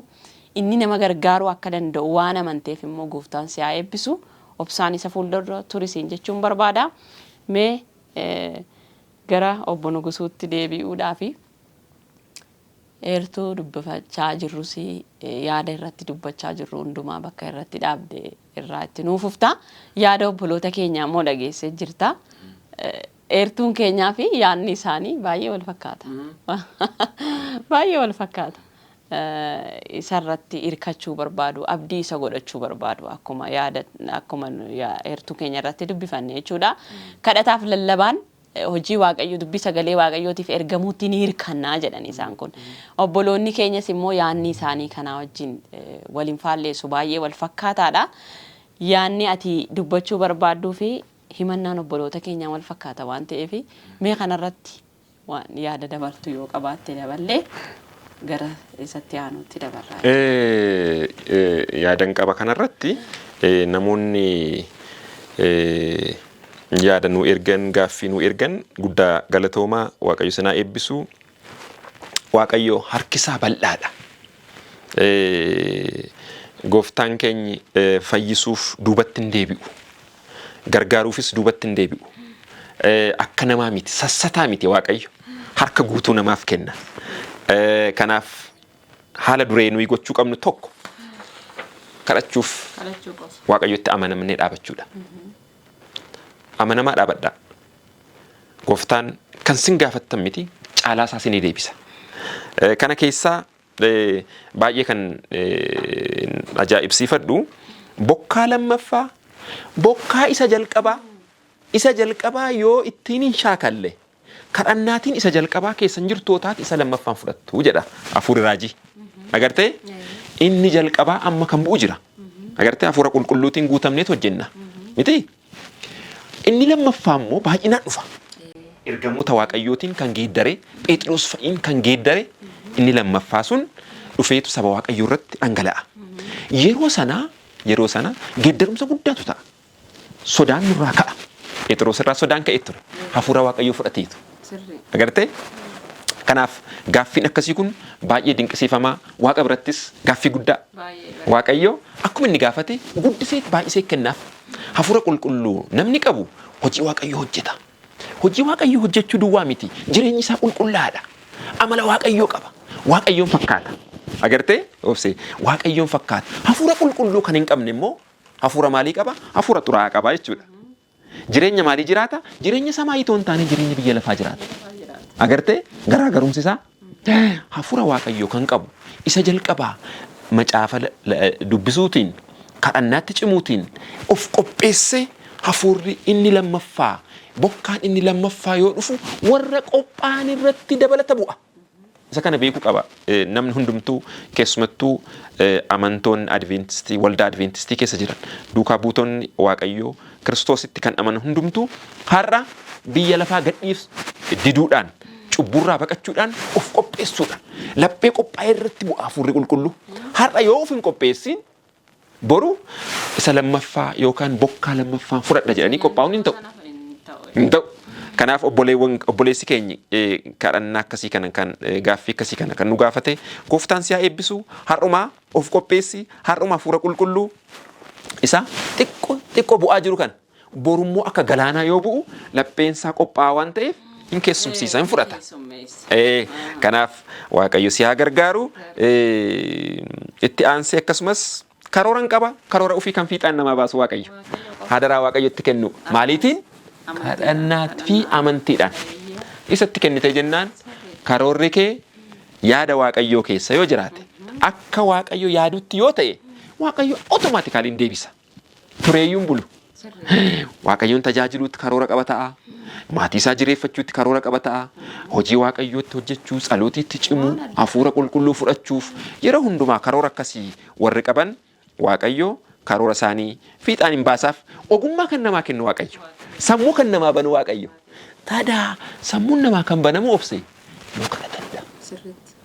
Inni nama gargaaruu akka danda'u waan amanteef immoo gooftaan si haa eebbisu. Obsaan isa fuuldura turisiin jechuun barbaada. Mee gara obbo Nugusuutti deebi'uudhaafi eertuu dubbifachaa jirrus yaada irratti dubbachaa jirru hundumaa bakka irratti dhaabde irraa itti nuufufta. Yaada obboloota keenyaa immoo dhageessee jirta. Eertuun keenyaa fi yaadni isaanii baay'ee wal fakkaata. Baay'ee wal fakkaata. Isarratti hirkachuu barbaadu, abdii isa godhachuu barbaadu akkuma yaada akkuma eertuu keenya irratti dubbifanne jechuudha. Kadhataaf lallabaan hojii waaqayyo dubbii sagalee waaqayyootiif ergamuutti ni hirkannaa jedhan isaan kun. Obboloonni keenyas immoo yaadni isaanii kanaa wajjin waliin faalleessu baay'ee wal fakkaataadha. Yaadni ati dubbachuu barbaaduu fi himannaan obboloota keenyaa wal fakkaata waan ta'eef mee kanarratti waan yaada dabartu yoo qabaatte daballee gara isatti aanutti dabarraa. Yaadan qaba kanarratti namoonni yaada nu ergan gaaffii nu ergan guddaa galatoomaa waaqayyo sanaa eebbisu. Waaqayyo harkisaa bal'aadha. Gooftaan keenya fayyisuuf duubatti hin deebi'u. Gargaaruufis duubatti hin deebi'u. Akka namaa miti sassataa miti waaqayyo harka guutuu namaaf kenna. Kanaaf haala duree nuyi gochuu qabnu tokko kadhachuuf waaqayyotti amanamnee dhaabachuudha. Amanamaa dhaabadhaa. Gooftaan kan sin gaafattan miti caalaa isaa sinii deebisa. Kana keessaa baay'ee kan ajaa'ibsiifadhu bokkaa lammaffaa bokkaa isa jalqabaa yoo ittiin hin shaakalle kadhannaatiin isa jalqabaa keessan jirtootaati isa lammaffaan fudhattu jedha hafuurri raajii. Agartee inni jalqabaa amma kan bu'u jira. Agartee hafuura qulqulluutiin guutamneet hojjenna miti. Inni lammaffaa immoo baay'inaan dhufa. Ergamoota waaqayyootiin kan geeddare Phexros fa'iin kan geeddare inni lammaffaa sun dhufeetu saba waaqayyoo irratti dhangala'a. Yeroo sana geeddarumsa guddaatu ta'a. Sodaan nurraa ka'a. Phexros irraa sodaan ka'ee ture. Hafuura waaqayyoo fudhateetu. Agartee? Kanaaf gaaffiin akkasii kun baay'ee dinqisiifamaa. Waaqa birattis gaaffii guddaa. Waaqayyoo akkuma inni gaafate guddisee baay'isee kennaaf. Hafuura qulqulluu namni qabu hojii waaqayyoo hojjeta. Hojii waaqayyoo hojjechuu duwwaa miti. Jireenyi isaa qulqullaadha. Amala waaqayyoo qaba. Waaqayyoon fakkaata. Agartee? Obsee waaqayyoon fakkaata. Hafuura qulqulluu kan hin qabne immoo hafuura maalii qaba? Hafuura xuraa'aa qaba jechuudha. Jireenya maalii jiraata? Jireenya samaayii toon taane jireenya biyya lafaa jiraata. Agartee? Garaagarumsi isaa hafuura waaqayyoo kan qabu isa jalqabaa macaafa dubbisuutiin kadhannaatti cimuutiin of qopheessee hafuurri inni lammaffaa bokkaan inni lammaffaa yoo dhufu warra qophaan irratti dabalata bu'a. Isa kana beekuu qaba. Namni hundumtuu keessumattuu amantoonni Adventistii waldaa Adventistii keessa jiran duukaa buutonni waaqayyoo Kiristoositti kan amanan hundumtuu har'a biyya lafaa gadhiif diduudhaan cubburraa baqachuudhaan of qopheessuudha. Laphee qophaa'ee irratti bu'a hafuurri qulqulluu. Har'a yoo of hin qopheessin boru isa lammaffaa yookaan bokkaa lammaffaa fudhadha jedhanii qophaa'uun hin ta'u. Kanaaf obboleessi keenya kadhannaa akkasii kana kan gaaffii akkasii kana kan nu gaafate gooftaan si haa eebbisu. Har'umaa of qopheessi. Har'umaa hafuura qulqulluu isa xiqqoo bu'aa jiru kan borummoo akka galaanaa yoo bu'u lapheensaa qophaa'aa waan ta'eef hin keessumsiisa hin fudhata. Kanaaf waaqayyo si haa gargaaru. Itti aansee akkasumas karooran qaba. Karoora ofii kan fiixaan namaa baasu waaqayyo. Hadaraa waaqayyotti kennu maaliitiin kadhannaat fi amantiidhaan isatti kennite jennaan karoorri kee yaada waaqayyoo keessa yoo jiraate akka waaqayyo yaadutti yoo ta'e waaqayyo automaatikaalii hin deebisa. Tureeyyuun bulu. Waaqayyoon tajaajiluutti karoora qaba ta'a. Maatii isaa jireeffachuutti karoora qaba ta'a. Hojii waaqayyootti hojjechuu, tsalootiitti cimuu, hafuura qulqulluu fudhachuuf yeroo hundumaa karoora akkasii warri qaban waaqayyo karoora isaanii fiixaan hin baasaaf. Ogummaa kan namaa kennu waaqayyo. Sammuu kan namaa banu waaqayyo. Tadaa sammuun namaa kan banamu obse yoo kadhatanidha.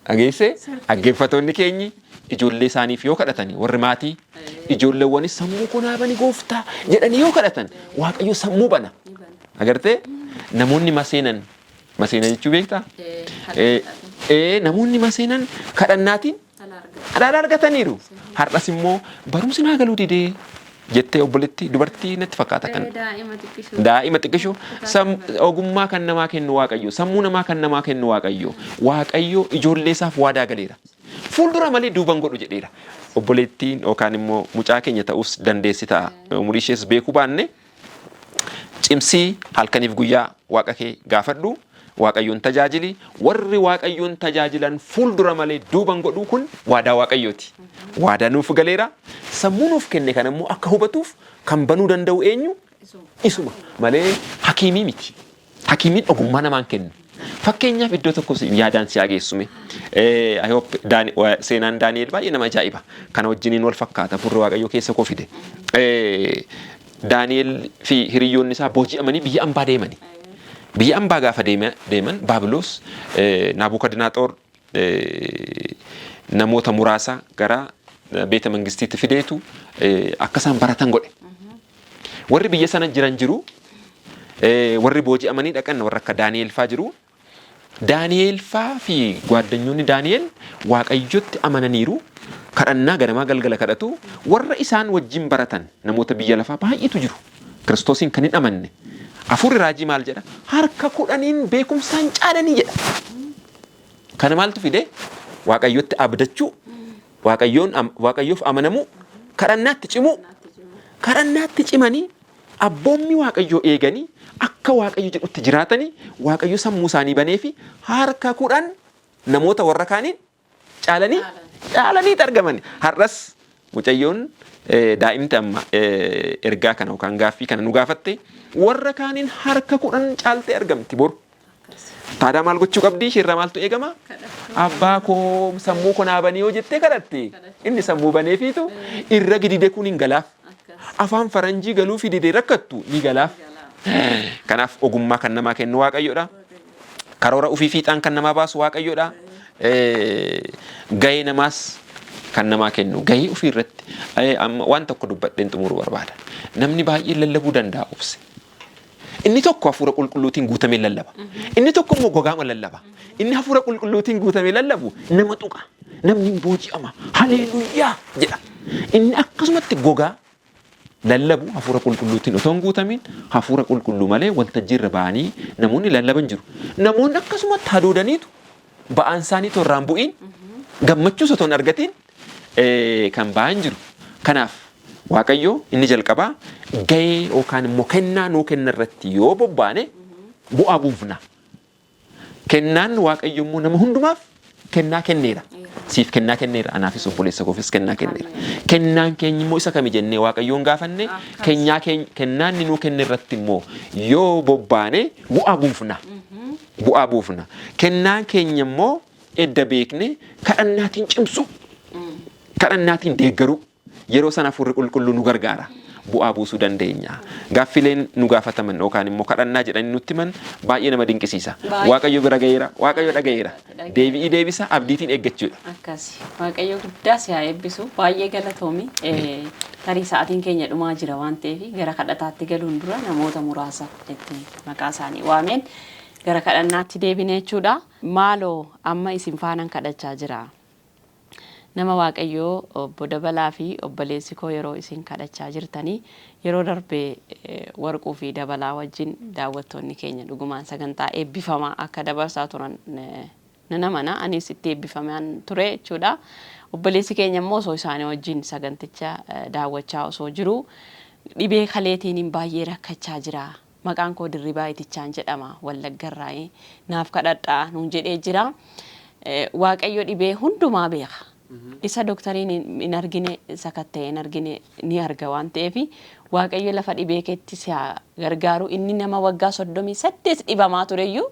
Dhageesse dhaggeeffattoonni keenyi ijoollee isaaniif yoo kadhatani warri maatii ijoolleewwanis sammuu kunaa bani gooftaa jedhanii yoo kadhatan waaqayyo sammuu bana. Agartee namoonni maseenan jechuu beektaa? Namoonni maseenan kadhannaatiin dhadhaa argataniiru. Har'as immoo barumsi naa galuu didee jettee obboleetti dubartii natti fakkaata kan daa'ima xiqqishoo ogummaa kan namaa kennu waaqayyo sammuu namaa kan namaa kennu waaqayyo ijoollee isaaf waadaa galeera. Fuuldura malee duuban godhu jedheera. Obboleettiin yookaan immoo mucaa keenya ta'us dandeessi ta'a. Umurii ishees beekuu baanne cimsii halkaniif guyyaa waaqa kee gaafadhu. Waaqayyoon tajaajili warri waaqayyoon tajaajilan fuuldura malee duuban godhuu kun waadaa waaqayyooti. Waadaa nuuf galeera. Sammuu nuuf kenne kan immoo akka hubatuuf kan banuu danda'u eenyu? Isuma malee hakiimii miti. Hakiimiin ogummaa namaan kennu. Fakkeenyaaf iddoo tokko yaadaan si ageessume. I hope seenaan Daani'el baay'ee nama ajaa'iba. Kana wajjiniin wal fakkaata furri waaqayyoo keessa koo fide. Daani'el fi hiriyyoonni isaa booji'amanii biyya ambaa deemani. Biyya ambaa gaafa deeman Baabiloos Naabukadnaaxoor namoota muraasa gara beeta mangistiitti fideetu akka isaan baratan godhe. Warri biyya sana jiru warri booji'amanii dhaqan warra akka Daani'el faa jiru. Daani'el faa fi gwaaddanyoonni Daani'el waaqayyotti amananiiru. Kadhannaa ganamaa galgala kadhatu. Warra isaan wajjin baratan namoota biyya lafaa baay'eetu jiru. Kiristoosiin kan hin amanne. Afurri raajii maal jedha? Harka 10 beekumsaan caalanii jedha. Kana maaltu fide? Waaqayyotti abdachuu, waaqayyoof amanamuu, kadhannaatti cimuu. Kadhannaatti cimanii abboommi waaqayyoo eeganii akka waaqayyo jedhutti jiraatanii waaqayyo sammuu isaanii banee fi harka 10 namoota warra kaaniin caalanii argaman. Har'as mucayyoon daa'imti amma ergaa kana yookaan gaaffii kana nu gaafatte warra kaaniin harka 10 caaltee argamti boru. Taadaa maal gochuu qabdi? Ishirraa maaltu eegama? Abbaa koo sammuu konaa banii yoo jettee kadhatte inni sammuu baneefiitu irra gidide kun hin galaaf. Afaan faranjii galuu fi didee rakkattu ni galaaf. Kanaaf ogummaa kan namaa kennu waaqayyoodha. Karoora ofii fiixaan kan namaa baasu waaqayyoodha. Gahee namaas kan namaa kennu gahee ofii irratti waan tokko dubbadheen xumuruu barbaada. Namni baay'een lallabuu danda'a obse. Inni tokko hafuura qulqulluutiin guutamee lallaba. Inni tokko immoo gogaama lallaba. Inni hafuura qulqulluutiin guutamee lallabu nama tuqa. Namni booji'ama. Haleeluyyaa jedha. Inni akkasumatti gogaa lallabu hafuura qulqulluutiin otoo hin guutamin hafuura qulqulluu malee waltajjii irra ba'anii namoonni lallaban jiru. Namoonni akkasumatti hadoodaniitu ba'aan isaanii torraan bu'iin gammachuus otoo hin argatiin kan ba'an jiru. Kanaaf waaqayyo inni jalqabaa gahee yookaan immoo kennaa nuu kenna irratti yoo bobbaane bu'aa buufna. Kennaan waaqayyo immoo nama hundumaaf kennaa kenneera. Siif kennaa kenneera. Anaafis obboleessa koofis kennaa kenneera. Kennaan keenya immoo isa kami jennee waaqayyoon gaafanne kennaan nuu kenne irratti immoo yoo bobbaane bu'aa buufna. Bu'aa buufna. Kennaan keenya immoo edda beekne kadhannaatiin cimsu. Kadhannaatiin deeggaru. Yeroo sana hafuurri qulqulluu nu gargaara. Bu'aa buusuu dandeenya. Gaaffileen nu gaafataman yookaan immoo kadhannaa jedhanii nutti himan baay'ee nama dinqisiisa. Waaqayyo bira gaheera, waaqayyo dhagaheera. Deebi'ii deebisa abdiitiin eeggachuudha. Akkasi. Waaqayyo guddaa si haa eebbisu. Baay'ee galatoomi. Tarii sa'aatiin keenya dhumaa jira waan ta'eef gara kadhataatti galuun dura namoota muraasa itti maqaa isaanii waameen gara kadhannaatti deebine jechuudha. Maaloo amma isin faanaan kadhachaa jira. Nama waaqayyoo obbo Dabalaa fi obboleessi koo yeroo isin kadhachaa jirtanii yeroo darbee warquu fi Dabalaa wajjin daawwattoonni keenya dhugumaan sagantaa eebbifamaa akka dabarsaa turan namana anis itti eebbifamaan ture jechuudha. Obboleessi keenya immoo osoo isaanii wajjin saganticha daawwachaa osoo jiru dhibee kaleetiin baay'ee rakkachaa jira. maqaan koo Dirribaa Itichaan jedhama Wallaggarraa naaf kadhadhaa nuun jedhee jira. Waaqayyo dhibee hundumaa beeka. Isa doktariin hin argine sakatta'e hin argine ni arga waan ta'eef waaqayyo lafa dhibee keetti si gargaaru. Inni nama waggaa 38 dhibamaa tureyyuu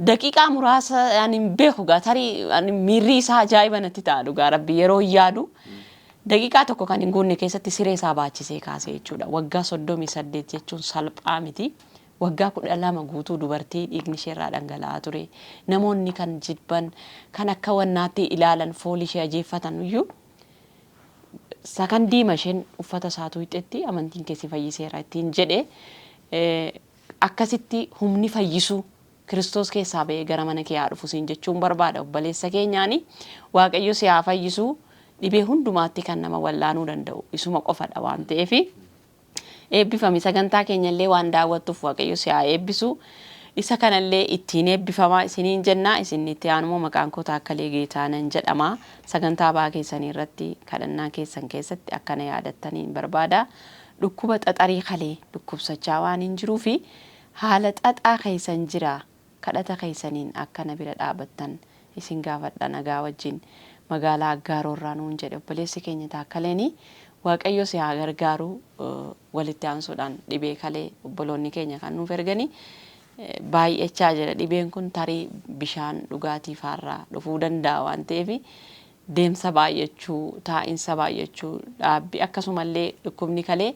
daqiiqaa muraasa ani beeku tarii miirri isaa ajaa'iba natti ta'a dhugaa rabbi yeroo yaadu daqiiqaa tokko kan hin guunne keessatti siree isaa baachisee kaasee jechuudha. Waggaa 38 jechuun salphaa miti. Waggaa 12 guutuu dubartii dhiigni ishee irraa dhangala'aa ture. Namoonni kan jibban kan akka wannaatti ilaalan foolii ishee ajeeffatan iyyuu sakandii masheen uffata isaatu hixetti amantiin keessi fayyiseera ittiin jedhee akkasitti humni fayyisuu Kiristoos keessaa ba'ee gara mana kee haa dhufu siin jechuun barbaada. Obboleessa keenyaani waaqayyo si haa fayyisuu dhibee hundumaatti kan nama wallaanuu danda'u isuma qofadha waan ta'eef eebbifami sagantaa keenyallee waan daawwattuuf waaqayyo si haa eebbisu. Isa kanallee ittiin eebbifamaa isiniin jenna. Isin itti aanumoo maqaan koo Taakkalee Geetaanan jedhama. Sagantaa ba'aa keessanii irratti kadhannaa keessan keessatti akkana yaadattaniin barbaada. Dhukkuba xaxarii kalee dhukkubsachaa waan hin jiruufi haala xaxaa keessan jira. Kadhata keessaniin akkana bira dhaabattan isin gaafadha nagaa wajjin magaalaa Aggaaroorraa nuun jedhe obboleessi keenya Taakkaleeni. Waaqayyo si haa gargaaru walitti aansuudhaan dhibee kalee obboloonni keenya kan nuuf ergani baay'achaa jira. Dhibeen kun tarii bishaan dhugaatii faarraa dhufuu danda'a waan ta'eef deemsa baay'achuu, taa'insa baay'achuu, dhaabbii akkasumallee dhukkubni kalee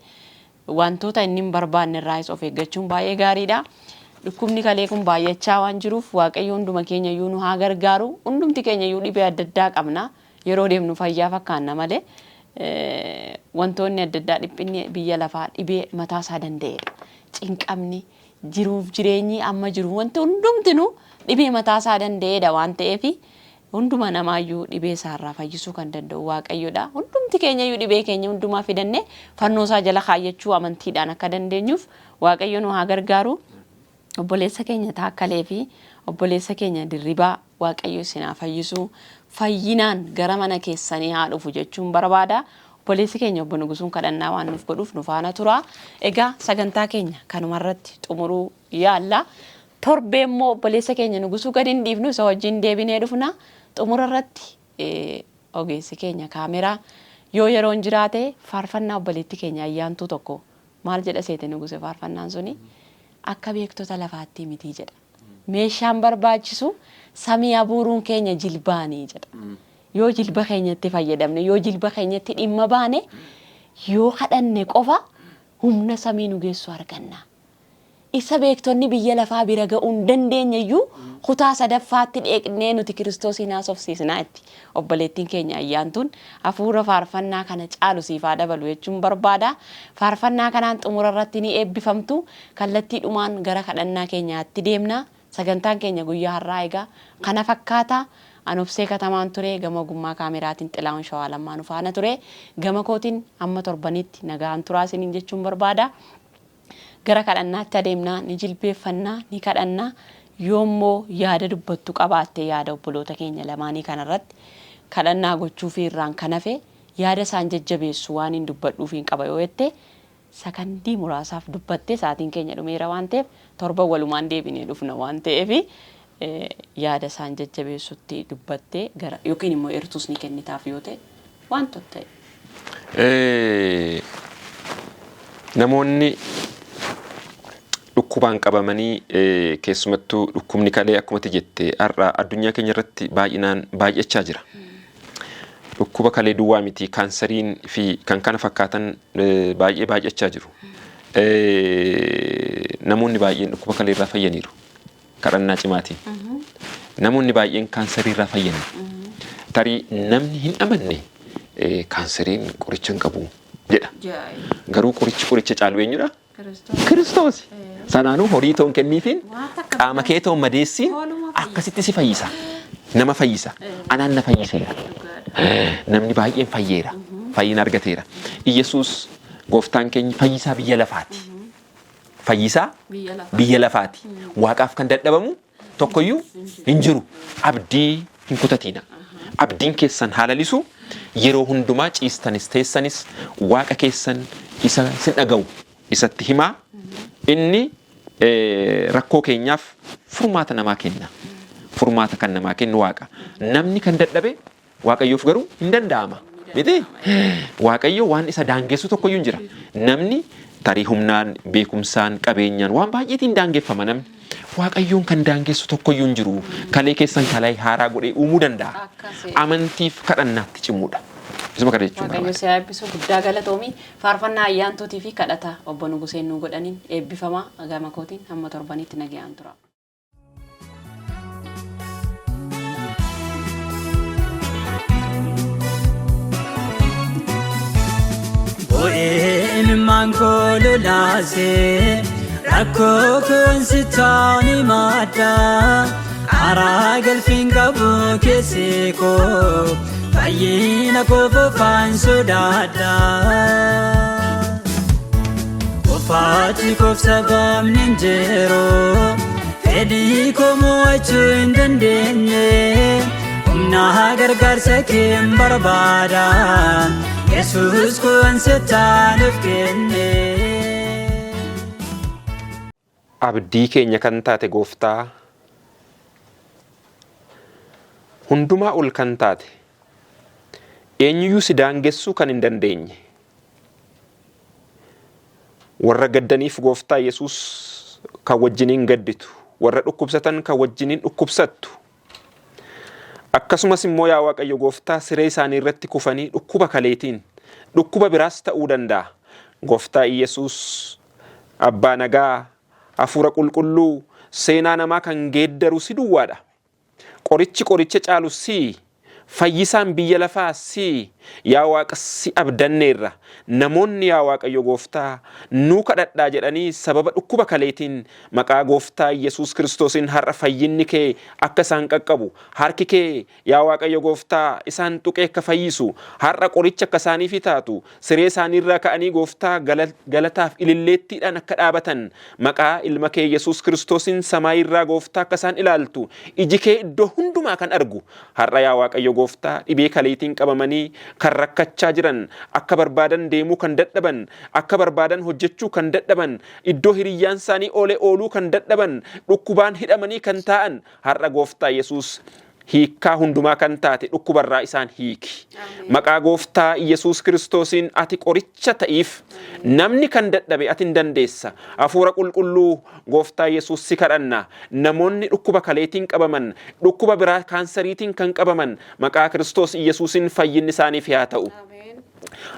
wantoota inni hin barbaanne irraas of eeggachuun baay'ee gaariidha. Dhukkubni kalee kun baay'achaa waan jiruuf waaqayyo hunduma keenya iyyuu nu haa gargaaru. Hundumti keenya iyyuu dhibee adda addaa qabna. Yeroo deemnu fayyaa fakkaanna malee wantoonni adda addaa dhiphinni biyya lafaa dhibee mataa isaa danda'eera. Cinqamni jiruuf jireenyi amma jiru wanti hundumtinu dhibee mataa isaa danda'eedha waan ta'eef hunduma namaayyuu dhibee isaarraa fayyisuu kan danda'u waaqayyoodha. Hundumti keenya iyyuu dhibee keenya hundumaa fidannee fannoo isaa jala kaayyachuu amantiidhaan akka dandeenyuuf waaqayyo nu haa gargaaru. Obboleessa keenya Taakkalee fi obboleessa keenya Dirribaa waaqayyo isin haa fayyisu. Fayyinaan gara mana keessanii haa dhufu jechuun barbaada. Obboleessi keenya obbo Nugusuun kadhannaa waan nuuf godhuuf nu faana tura. Egaa sagantaa keenya kanumarratti xumuruu yaalla. Torbee immoo obboleessa keenya Nugusuu gadi hin dhiifnu isa wajjin deebinee dhufna. Xumurarratti ogeessi keenya kaameraa yoo yeroon jiraate faarfannaa obboleetti keenya ayyaantuu tokko maal jedha seete Nuguse faarfannaan suni akka beektota lafaatti miti jedha. Meeshaan barbaachisu samii abuuruun keenya jilbaanii jedha. Yoo jilba keenyatti fayyadamne yoo jilba keenyatti dhimma baane yoo kadhanne qofa humna samii nu geessu arganna. Isa beektonni biyya lafaa bira ga'uu hin dandeenyeyyuu kutaa sadaffaatti dheeknee nuti Kiristoosiin haasofsiisnaa itti obboleettiin keenya ayyaantuun hafuura faarfannaa kana caalu siifaa dabalu jechuun barbaada. Faarfannaa kanaan xumurarratti ni eebbifamtu. Kallattiidhumaan gara kadhannaa keenyaatti deemna. Sagantaan keenya guyyaa har'aa egaa kana fakkaata. Anobsee Katamaan ture gama ogummaa kaameraatiin Xilaawun Shawaa Lammaa nu faana ture. Gama kootiin hamma torbanitti nagaan turaa isiniin jechuun barbaada. Gara kadhannaatti adeemnaa ni jilbeeffannaa ni kadhannaa. Yoommoo yaada dubbattu qabaatte yaada obboloota keenya lamaanii kanarratti kadhannaa gochuuf irraan kan hafe yaada isaan jajjabeessu waan hin dubbadhuuf hin qaba yoo jette sakandii muraasaaf dubbatte sa'aatiin keenya dhumeera waan ta'eef torba walumaan deebinee dhufna waan ta'eef yaada isaan jajjabeessutti dubbatte gara yookiin immoo ertuus ni kennitaaf yoo ta'e waan ta'e. Namoonni dhukkubaan qabamanii keessumattuu dhukkubni kalee akkuma jette har'a addunyaa keenya irratti baay'inaan baay'achaa jira. Dhukkuba kalee duwwaa miti kaansariin fi kan kana fakkaatan baay'ee baay'achaa jiru. Namoonni baay'een dhukkuba kalee irraa fayyaniiru kadhannaa cimaatiin. Namoonni baay'een kaansarii irraa fayyaniiru. Tarii namni hin amanne kaansariin qoricha hin qabu jedha. Garuu qoricha caalu eenyudha? Kiristoos. Sanaanuu horii toon kenniifiin qaama kee toon madeessiin akkasitti si fayyisa. Nama fayyisa. Anaan na fayyiseera. Namni baay'een fayyeera. Fayyina argateera. Iyesuus gooftaan keenya fayyisaa biyya lafaati. Fayyisaa biyya lafaati. Waaqaaf kan dadhabamu tokkoyyuu hin jiru. Abdii hin kutatiina. Abdiin keessan haalalisu yeroo hundumaa ciistanis teessanis waaqa keessan isa sin dhaga'u isatti himaa inni rakkoo keenyaaf furmaata namaa kenna. Furmaata kan namaa kennu Waaqa. Namni kan dadhabe Waaqayyoof garuu hin danda'ama. Miti Waaqayyo waan isa daangessu tokkoyyuu hin jira. Namni tarii humnaan, beekumsaan, qabeenyaan waan baay'eetiin daangeffama namni. Waaqayyoon kan daangessu tokkoyyuu hin jiru. Kalee keessan kalaa haaraa godhee uumuu danda'a. Amantiif kadhannaatti cimuudha. Isuma kana jechuudha. Waaqayyo si eebbisu guddaa galatoomii faarfannaa ayyaantootii fi kadhata obbo Nuguseen nu godhaniin eebbifamaa gama kootiin hamma torbanitti nagayaan tura. Bo'een maangolo laasee rakkoo koonsitaani maaddaa karaa galfiin qabu keessee koo fayyina koo fofaan sodaadhaa. Kofaati koofsa baamni injeeroo fedhii koo mo'achuu hin dandeenye humna gargaarsa kee hin barbaada. Yesus kun setaaniif kenne. Abdii keenya kan taate Gooftaa, hundumaa ol kan taate, eenyuyyuu si daangessuu kan hin dandeenye. Warra gaddaniif Gooftaa Yesus kan wajjiniin gadditu, warra dhukkubsatan kan wajjiniin dhukkubsattu. Akkasumas immoo yaa Waaqayyo Gooftaa siree isaanii irratti kufanii dhukkuba kaleetiin dhukkuba biraas ta'uu danda'a. Gooftaa Yesus abbaa nagaa hafuura qulqulluu seenaa namaa kan geeddaru si duwwaadha. Qorichi qoricha caalu si, fayyisaan biyya lafaa si, yaa Waaqa si abdanneerra. Namoonni yaa Waaqayyo Gooftaa nuu kadhadhaa jedhanii sababa dhukkuba kaleetiin maqaa Gooftaa Yesus Kiristoosiin har'a fayyinni kee akka isaan qaqqabu, harki kee yaa Waaqayyo Gooftaa isaan tuqee akka fayyisu, har'a qoricha akka isaaniif taatu, siree isaaniirraa ka'anii Gooftaa galataaf ililleettiidhaan akka dhaabatan maqaa ilma kee Yesus Kiristoosiin samaayirraa Gooftaa akka isaan ilaaltu, iji kee iddoo hundumaa kan argu har'a yaa Waaqayyo Gooftaa dhibee kaleetiin qabamanii kan rakkachaa jiran akka barbaadan deemuu kan dadhaban, akka barbaadan hojjechuu kan dadhaban, iddoo hiriyyaan isaanii ooluu kan dadhaban, dhukkubaan hidhamanii kan ta'an har'a Gooftaa Yesus hiikkaa hundumaa kan taate dhukkubarraa isaan hiiki. Maqaa Gooftaa Yesus Kiristoosiin ati qoricha ta'iif namni kan dadhabe ati hin dandeessa. Hafuura qulqulluu Gooftaa Yesus si kadhanna. Namoonni dhukkuba kaleetiin qabaman, dhukkuba biraa kaansariitiin kan qabaman maqaa Kiristoos Yesuusiin fayyinni isaaniif haa ta'u.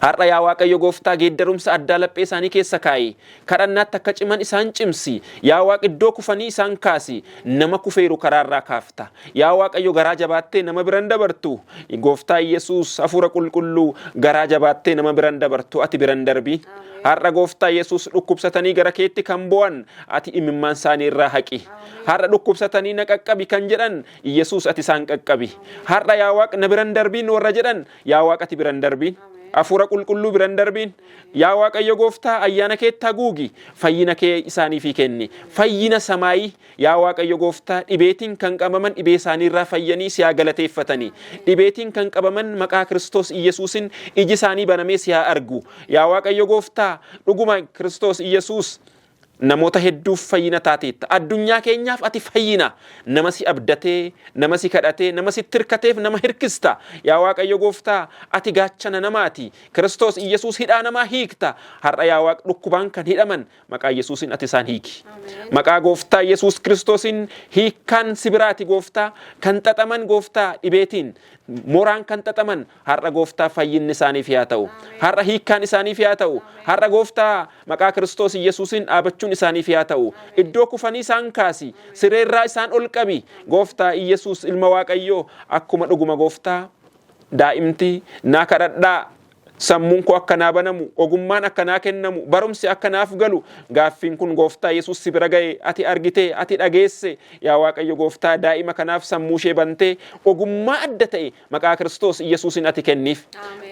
Har'a yaa Waaqayyo Gooftaa geeddarumsa addaa laphee isaanii keessa kaa'i. Kadhannaatti akka ciman isaan cimsi. Yaa Waaqa iddoo kufanii isaan kaasi. Nama kufeeru karaarraa kaafta. Yaa Waaqayyo garaa jabaattee nama biran dabartu. Gooftaa Yesus hafuura qulqulluu garaa jabaattee nama biran dabartu ati biran darbi. Har'a Gooftaa Yesus dhukkubsatanii gara keetti kan bu'an ati imimmaan isaanii irraa haqi. Har'a dhukkubsatanii na qaqqabi kan jedhan Yesus ati isaan qaqqabi. Har'a yaa Waaqa na biran darbiin warra jedhan yaa Waaqa ati biran darbiin. Hafuura qulqulluu biran darbiin yaa Waaqayyo Gooftaa ayyaana keetti haguugi fayyina kee isaaniif kenni. Fayyina samaayii yaa Waaqayyo Gooftaa dhibeetiin kan qabaman dhibee isaaniirraa fayyanii si haa galateeffatanii. Dhibeetiin kan qabaman maqaa Kiristoos Yesuusin iji isaanii banamee si haa argu. Yaa Waaqayyo Gooftaa dhuguma Kiristoos Yesuus namoota hedduuf fayyina taateetta. Addunyaa keenyaaf ati fayyina. Nama si abdatee, nama si kadhatee, nama si tirkateef nama hirkista. Yaa Waaqayyo Gooftaa ati gaachana namaati. Kiristoos Yesuus hidhaa namaa hiikta. Har'a yaa Waaqa dhukkubaan kan hidhaman maqaa Yesuusin ati isaan hiiki. Maqaa Gooftaa Yesuus Kiristoosin hiikkaan si biraati Gooftaa kan xaxaman Gooftaa dhibeetiin. Moraan kan xaxaman har'a Gooftaa fayyinni isaaniif haa ta'u. Har'a hiikkaan isaaniif haa ta'u. Har'a Gooftaa maqaa Kiristoos Yesuusin dhaabachuun isaaniif haa ta'u. Iddoo kufanii isaan kaasi. Sireerraa isaan ol qabi. Gooftaa Yesuus ilma Waaqayyoo akkuma dhuguma Gooftaa daa'imti naa kadhadhaa. Sammuun koo akka naa banamu, ogummaan akka naa kennamu, barumsi akka naaf galu gaaffiin kun Gooftaa Yesuus si bira ga'e ati argitee ati dhageesse yaa Waaqayyo Gooftaa daa'ima kanaaf sammuu ishee bantee ogummaa adda ta'e maqaa Kiristoos Yesuusin ati kenniif.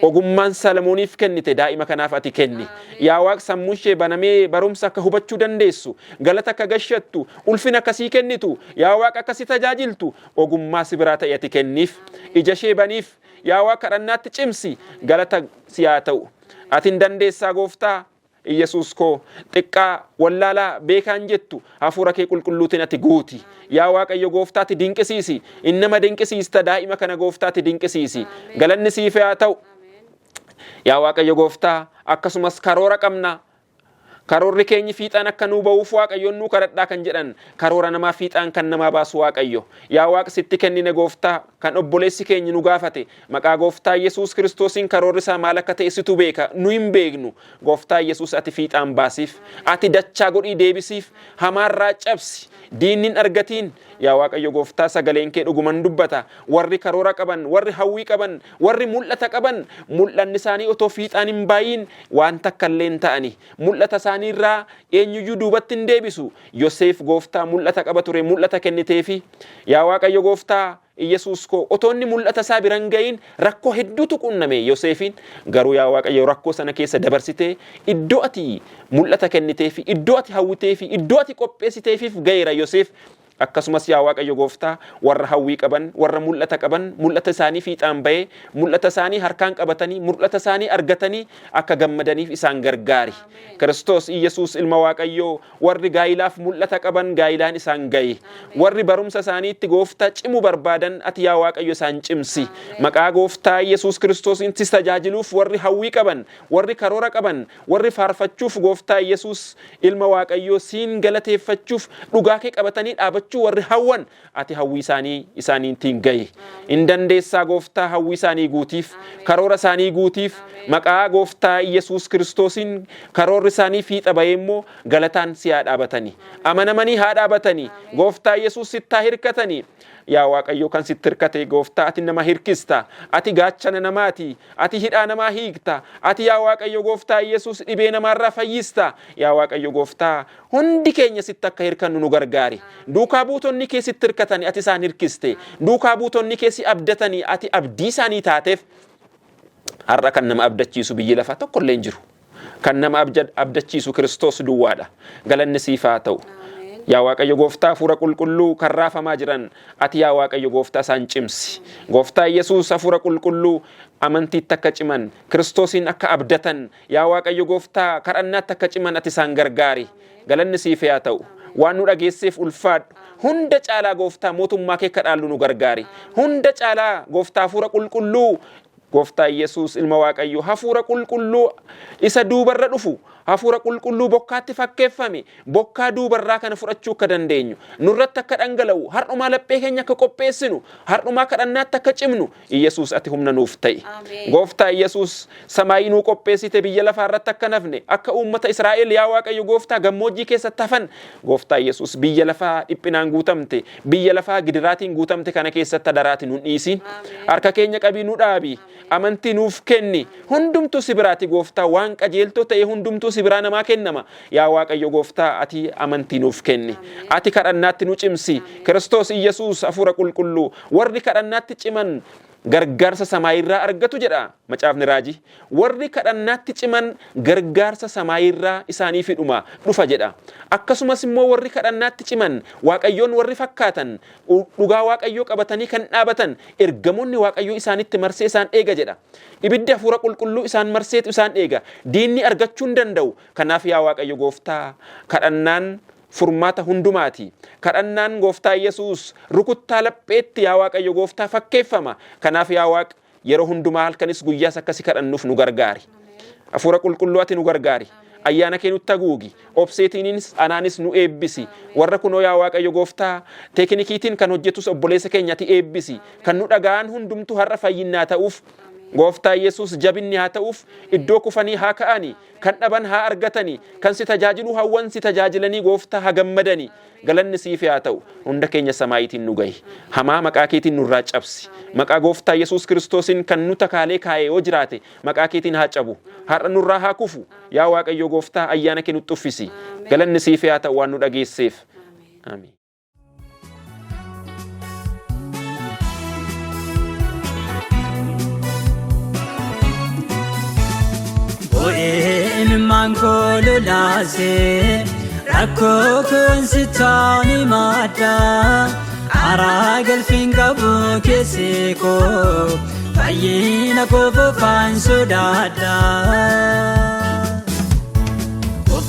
Ogummaan Salamooniif kennite daa'ima kanaaf ati kenni. Yaa Waaqa sammuu ishee banamee barumsa akka hubachuu dandeessu, galata akka gashattu, ulfina akkasii kennitu, yaa Waaqa akkasii tajaajiltu ogummaa si biraa ta'e ati kenniif. Ija ishee baniif. Yaa Waaqa kadhannaatti cimsi galata si haa ta'u. Ati hin dandeessaa Gooftaa Yesuus koo xiqqaa wallaalaa beekaan jettu hafuura kee qulqulluutiin ati guuti. Yaa Waaqayyo gooftaatti dinqisiisi. Innama dinqisiista daa'ima kana gooftaatti dinqisiisi. Galanni siif haa ta'u. Yaa Waaqayyo gooftaa akkasumas karoora qabna. Karoorri keenya fiixaan akka nuu ba'uuf Waaqayyoon nuu kadhadhaa kan jedhan karoora namaa fiixaan kan namaa baasu Waaqayyo. Yaa Waaqa sitti kennine gooftaa kan obboleessi keenya nu gaafate maqaa gooftaa Yesuus Kiristoosiin karoorri isaa maal akka ta'e situ beeka. Nu hin beeknu. Gooftaa Yesuus ati fiixaan baasiif. Ati dachaa godhii deebisiif. Hamaarraa cabsi. Diinnin argatiin. Yaa Waaqayyo gooftaa sagaleen kee dhuguman dubbata. Warri karoora qaban, warri hawwii qaban, warri mul'ata qaban, mul'anni isaanii otoo fiixaan hin baayin waan takka illee hin ta'ani. Mul'ata isaanii irraa eenyuyyuu duubatti hin deebisu. Yoseef gooftaa mul'ata qaba ture, mul'ata kenniteefi. Yaa Waaqayyo gooftaa Yesuus koo otoonni mul'ata isaa biran gahin rakkoo hedduutu qunname Yoseefin. Garuu yaa Waaqayyo rakkoo sana keessa dabarsitee iddoo ati mul'ata kenniteefi, iddoo ati hawwiteefi, iddoo ati qopheessiteefiif gaheera Yoseef. Akkasumas yaa Waaqayyo gooftaa warra hawwii qaban, warra mul'ata qaban, mul'ata isaanii fiixaan bahee, mul'ata isaanii harkaan qabatanii, mul'ata isaanii argatanii akka gammadaniif isaan gargaari. Kiristoos Yesuus ilma Waaqayyoo warri gaa'ilaaf mul'ata qaban gaa'ilaan isaan gahe. Warri barumsa isaaniitti gooftaa cimu barbaadan ati yaa Waaqayyo isaan cimsi. Maqaa gooftaa Yesuus Kiristoosiin tajaajiluuf warri hawwii qaban, warri karoora qaban, warri faarfachuuf gooftaa Yesuus ilma Waaqayyoo siin galateeffachuuf dhugaa kee qabatanii dhaabachuu warri hawwan ati hawwii isaaniitiin gahe. In dandeessaa gooftaa hawwii isaanii guutiif, karoora isaanii guutiif maqaa gooftaa Yesuus Kiristoosiin karoorri isaanii fiixa bahee immoo galataan si haa dhaabatanii. Amanamanii haa dhaabatanii. Gooftaa Yesuus sitti haa hirkatanii. Yaa Waaqayyo kan sitti hirkate gooftaa ati nama hirkista. Ati gaachana namaati. Ati hidhaa namaa hiikta. Ati yaa Waaqayyo gooftaa Yesuus dhibee namaarraa fayyista. Yaa Waaqayyo gooftaa hundi keenya sitti akka hirkannu nu gargaari. Duukaa buutonni kee sitti hirkatanii ati isaan hirkiste. Duukaa buutonni kee si abdatanii ati abdii isaanii taateef har'a kan nama abdachiisu biyyi lafaa tokko illee hin jiru. Kan nama abdachiisu Kiristoos duwwaadha. Galanni siif haa ta'u. Yaa Waaqayyo gooftaa hafuura qulqulluu kan raafamaa jiran ati yaa Waaqayyo gooftaa isaan cimsi. Gooftaa Yesuus hafuura qulqulluu amantiitti akka ciman, Kiristoosiin akka abdatan, yaa Waaqayyo gooftaa kadhannaatti akka ciman ati isaan gargaari. Galanni siif haa ta'u. Waan nu dhageesseef ulfaadhu. Hunda caalaa gooftaa mootummaa kee kadhaallu nu gargaari. Hunda caalaa gooftaa hafuura qulqulluu gooftaa Yesuus ilma Waaqayyo hafuura qulqulluu isa duubarra dhufu. Hafuura qulqulluu bokkaatti fakkeeffame bokkaa duubarraa kana fudhachuu akka dandeenyu nurratti akka dhangala'u har'umaa laphee keenya akka qopheessinu har'umaa kadhannaatti akka cimnu Yesuus ati humna nuuf ta'e. Gooftaa Yesuus samaayii nuu qopheessite biyya lafaa irratti akka nafne akka uummata Israa'el yaa Waaqayyo gooftaa gammoojjii keessatti hafan gooftaa Yesuus biyya lafaa dhiphinaan guutamte biyya lafaa gidiraatiin guutamte kana keessatti daraati nu dhiisin. Harka keenya qabii nu dhaabi. Amantii nuuf kenni. Hundumtu si biraati gooftaa waan qajeeltoo ta'e hundumtu si biraa namaa kennama. Yaa Waaqayyo gooftaa ati amantii nuuf kenni. Ati kadhannaatti nu cimsi. Kiristoos Yesuus hafuura qulqulluu warri kadhannaatti ciman gargaarsa samaayirraa argatu jedha macaafni raajii. Warri kadhannaatti ciman gargaarsa samaayirraa isaanii fidhuma dhufa jedha. Akkasumas immoo warri kadhannaatti ciman Waaqayyoon warri fakkaatan dhugaa Waaqayyoo qabatanii kan dhaabatan ergamoonni Waaqayyoo isaanitti marsee isaan eega jedha. Ibiddi hafuura qulqulluu isaan marseetu isaan eega. Diinni argachuu hin danda'u. Kanaaf yaa Waaqayyo gooftaa kadhannaan furmaata hundumaati. Kadhannaan gooftaa Yesuus rukuttaa lapheetti yaa Waaqayyo gooftaa fakkeeffama. Kanaaf yaa Waaqa yeroo hundumaa halkanis guyyaas akkasi kadhannuuf nu gargaari. Hafuura qulqulluu ati nu gargaari. Ayyaana kee nutti haguugi. Obseetiinis anaanis nu eebbisi. Warra kunoo yaa Waaqayyo gooftaa teeknikiitiin kan hojjetus obboleessa keenyatti eebbisi. Kan nu dhaga'an hundumtu har'a fayyinaa ta'uuf gooftaa Yesuus jabinni haa ta'uuf iddoo kufanii haa ka'anii kan dhaban haa argatanii kan si tajaajilu hawwan si tajaajilanii gooftaa haa gammadanii. Galanni siif haa ta'u. Hunda keenya samaayitiin nu gahi. Hamaa maqaa keetiin nurraa cabsi. Maqaa gooftaa Yesuus Kiristoosiin kan nu takaalee kaa'ee yoo jiraate maqaa keetiin haa cabu. Har'a nurraa haa kufu. Yaa Waaqayyo gooftaa ayyaana kee nutti uffisi. Galanni siif haa ta'u waan nu dhageesseef. Amiin. Imimmaan koo lolaasee rakkoo kun sitaani madda karaa galfiin qabu keessee koo fayyina koo fofaan sodaadha.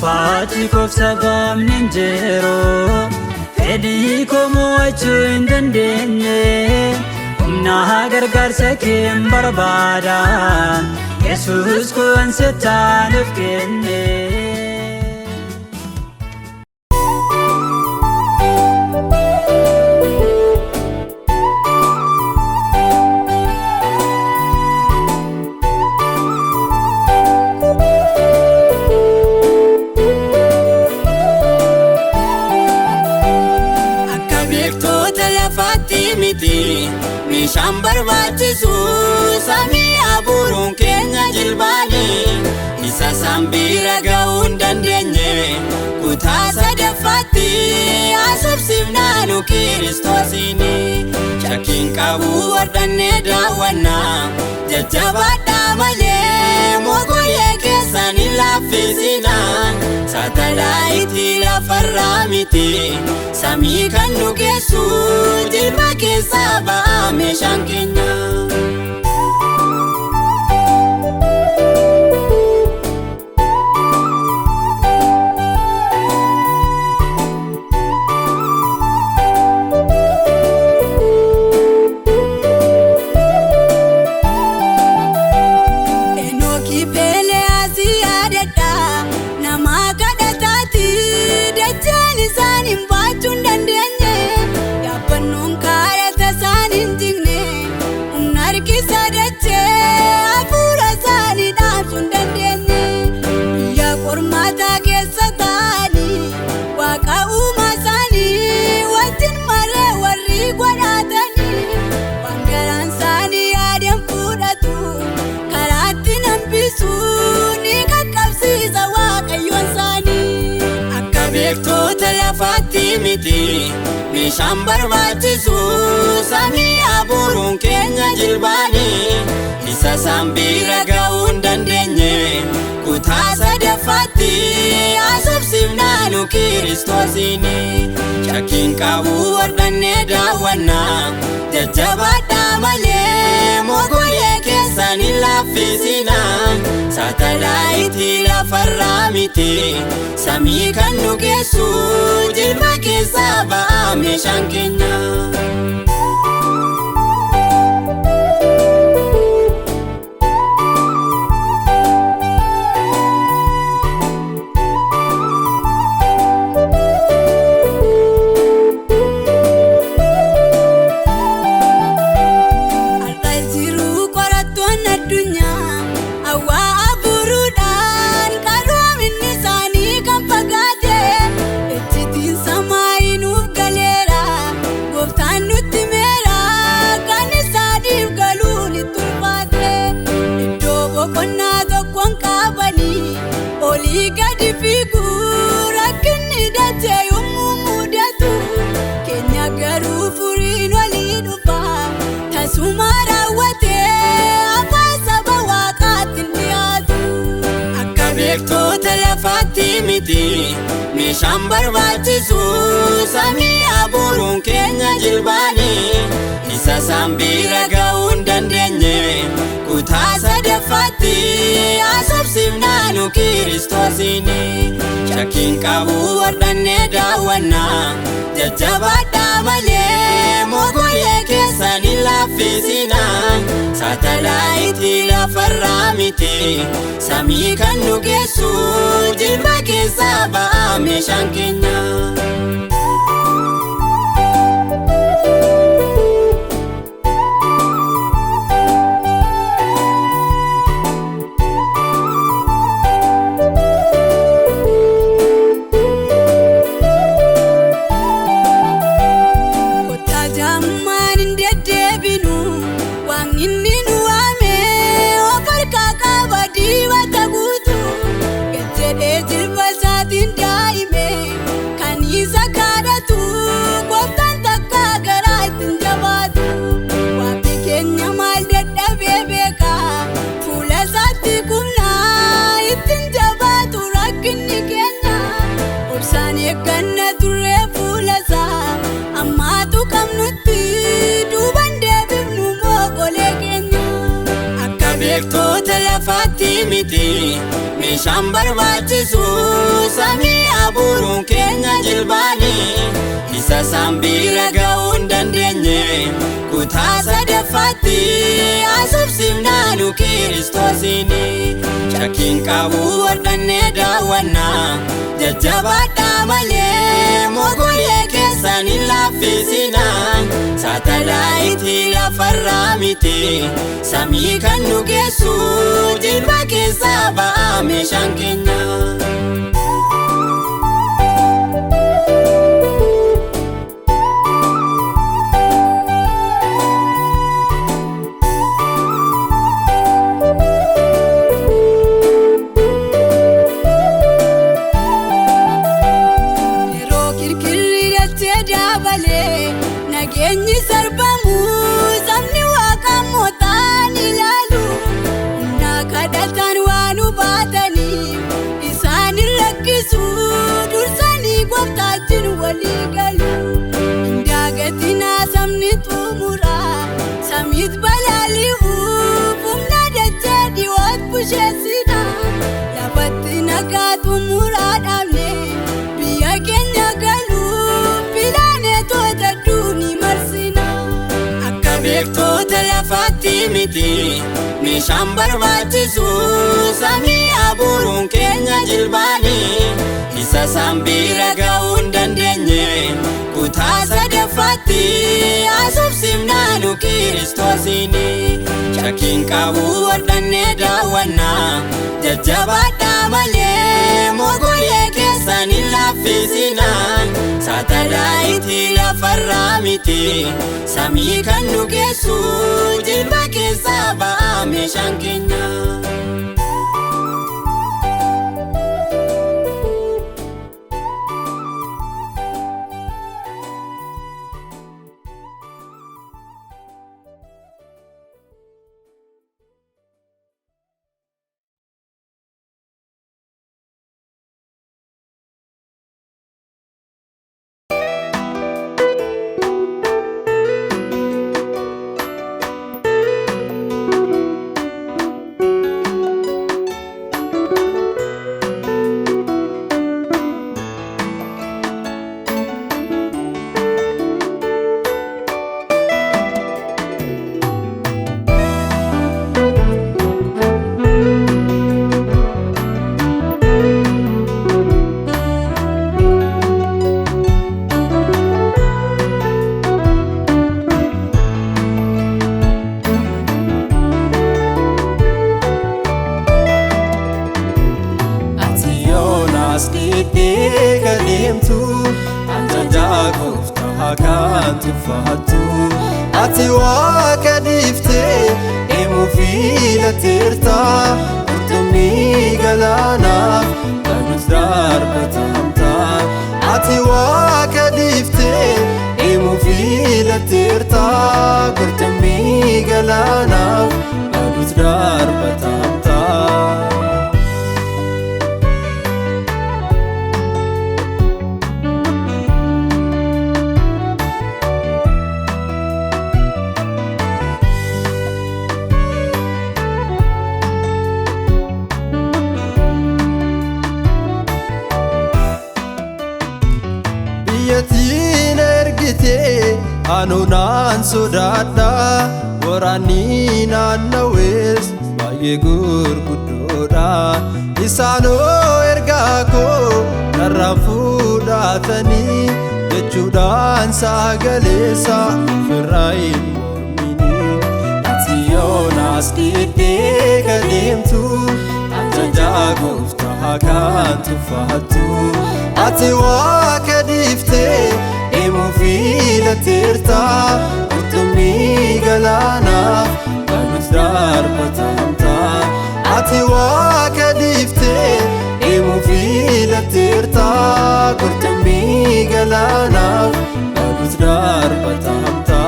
Faati kofsa baamnin jiruu fedhii komoo achuu hin dandeenye humna gargaarsa kee barbaada Yesuus kun sitaanuuf kenne. Meeshaan barbaachisu samii abuuruun keenya jilbaani isa sambiira ga'uu hin dandeenye kutaa sadaffaatti asubsiifnaanu Kiristoosiini shakkiin qabu wardannee daawwannaa jajjabaadhaa malee mogolee keessan hin laaffisina saatalaayitii lafarraa miti samii kan nu geessu jilba keessaa ba'a meeshaan keenya. Meeshaan barbaachisu samii abuuruun keenya jilbaani isa sambiira ga'uu hin dandeenye kutaa sadaffaatti asubsiifnaanu Kiristoosiini shakkiin qabu wardannee daawwannaa jajjabaadhaa malee mogolee keessan hin laaffisina saatalaayitii lafarraa miti samii kan nu geessu jilba keessaa ba'a meeshaan keenya. Meeshaan barbaachisu samii abuuruun keenya jilbaani isa sambiira ga'uu hin dandeenye kutaa sadaffaatti asubsiifnaanu Kiristoosiini shakkiin qabu wardannee daawwannaa jajjabaadhaa malee mogolee keessan hin laaffisina saatalaayitii lafarraa miti samii kan nu geessu jilba keessaa ba'a meeshaan keenya. meeshaan barbaachisu samii abuuruun keenya jilbaani isa sambiira ga'uu hin dandeenye kutaa sadaffaatti asubsimnaanu Kiristoosiini shakkiin qabu wardhannee daawwannaa jajjabaadhaa malee mogolee keessan hin laaffisinaa saatalaayitii lafarraa miti samii kan nu geessu jilba keessaa ba'aa meeshaan keenya. Nageenyi sarbamu sabni waaqa mootaan ilaalu na kadhatan waan hubatanii isaan rakkisu dursanii gooftaatti walii galu daagatina sabni xumura samiit balaali'u humna dachee dhiyoot busheessina lafatti nagaa xumuraa dhaabne biyya keenya galu pilaaneetota beektoota lafaatti miti meeshaan barbaachisu samii abuuruun keenya jilbaani isa sambiira ga'uu hin dandeenye kutaa sadaffaatti asubsimnaanu Kiristoosiini shakkiin qabu wardhannee daawwannaa jajjabaadhaa malee mogolee keessan hin laaffisinaa saatalaayitii lafarraa miti samii kan nu geessu jilba keessaa ba'aa meeshaan keenya. Ati waaqa dhiiftee emu filateerta qurxummii galaanaaf kanus darbatamta. Ati waaqa dhiiftee emu filateerta qurxummii galaanaaf kanus darbatamta. Biyyatiin ergitee anuunaan sodaadha waraanni naannawees baay'ee gurguddoodha isaanoo ergaa koo narraan fudhatanii jechuudhaan sagaleessa ofirraa hin mormini. Ati yoonaas dhiibbee kan deemtu ajajaa gooftaa kan tuffattu. Ati waaqa dhiiftee emu filateerta qurxummii galaanaaf kanus darbatamta. Ati waaqa dhiiftee emu filateerta qurxummii galaanaaf kanus darbatamta.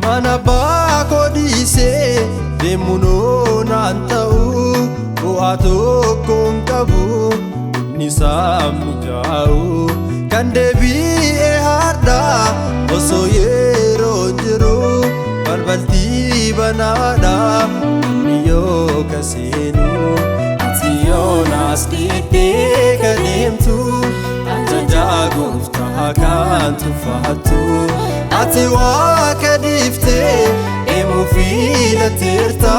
Mana bako munoon aan ta'u bu'aa tokkoon qabu ni saamni jaa'u kan deebi'ee har'aa osoo yeroo jiru balbaltii banaadha inni yoo kaseenu ati yoonaas dhiibbee kan deemtu ajajaa gooftaa kan tuffattu ati waa ka dhiiftee emu filateerta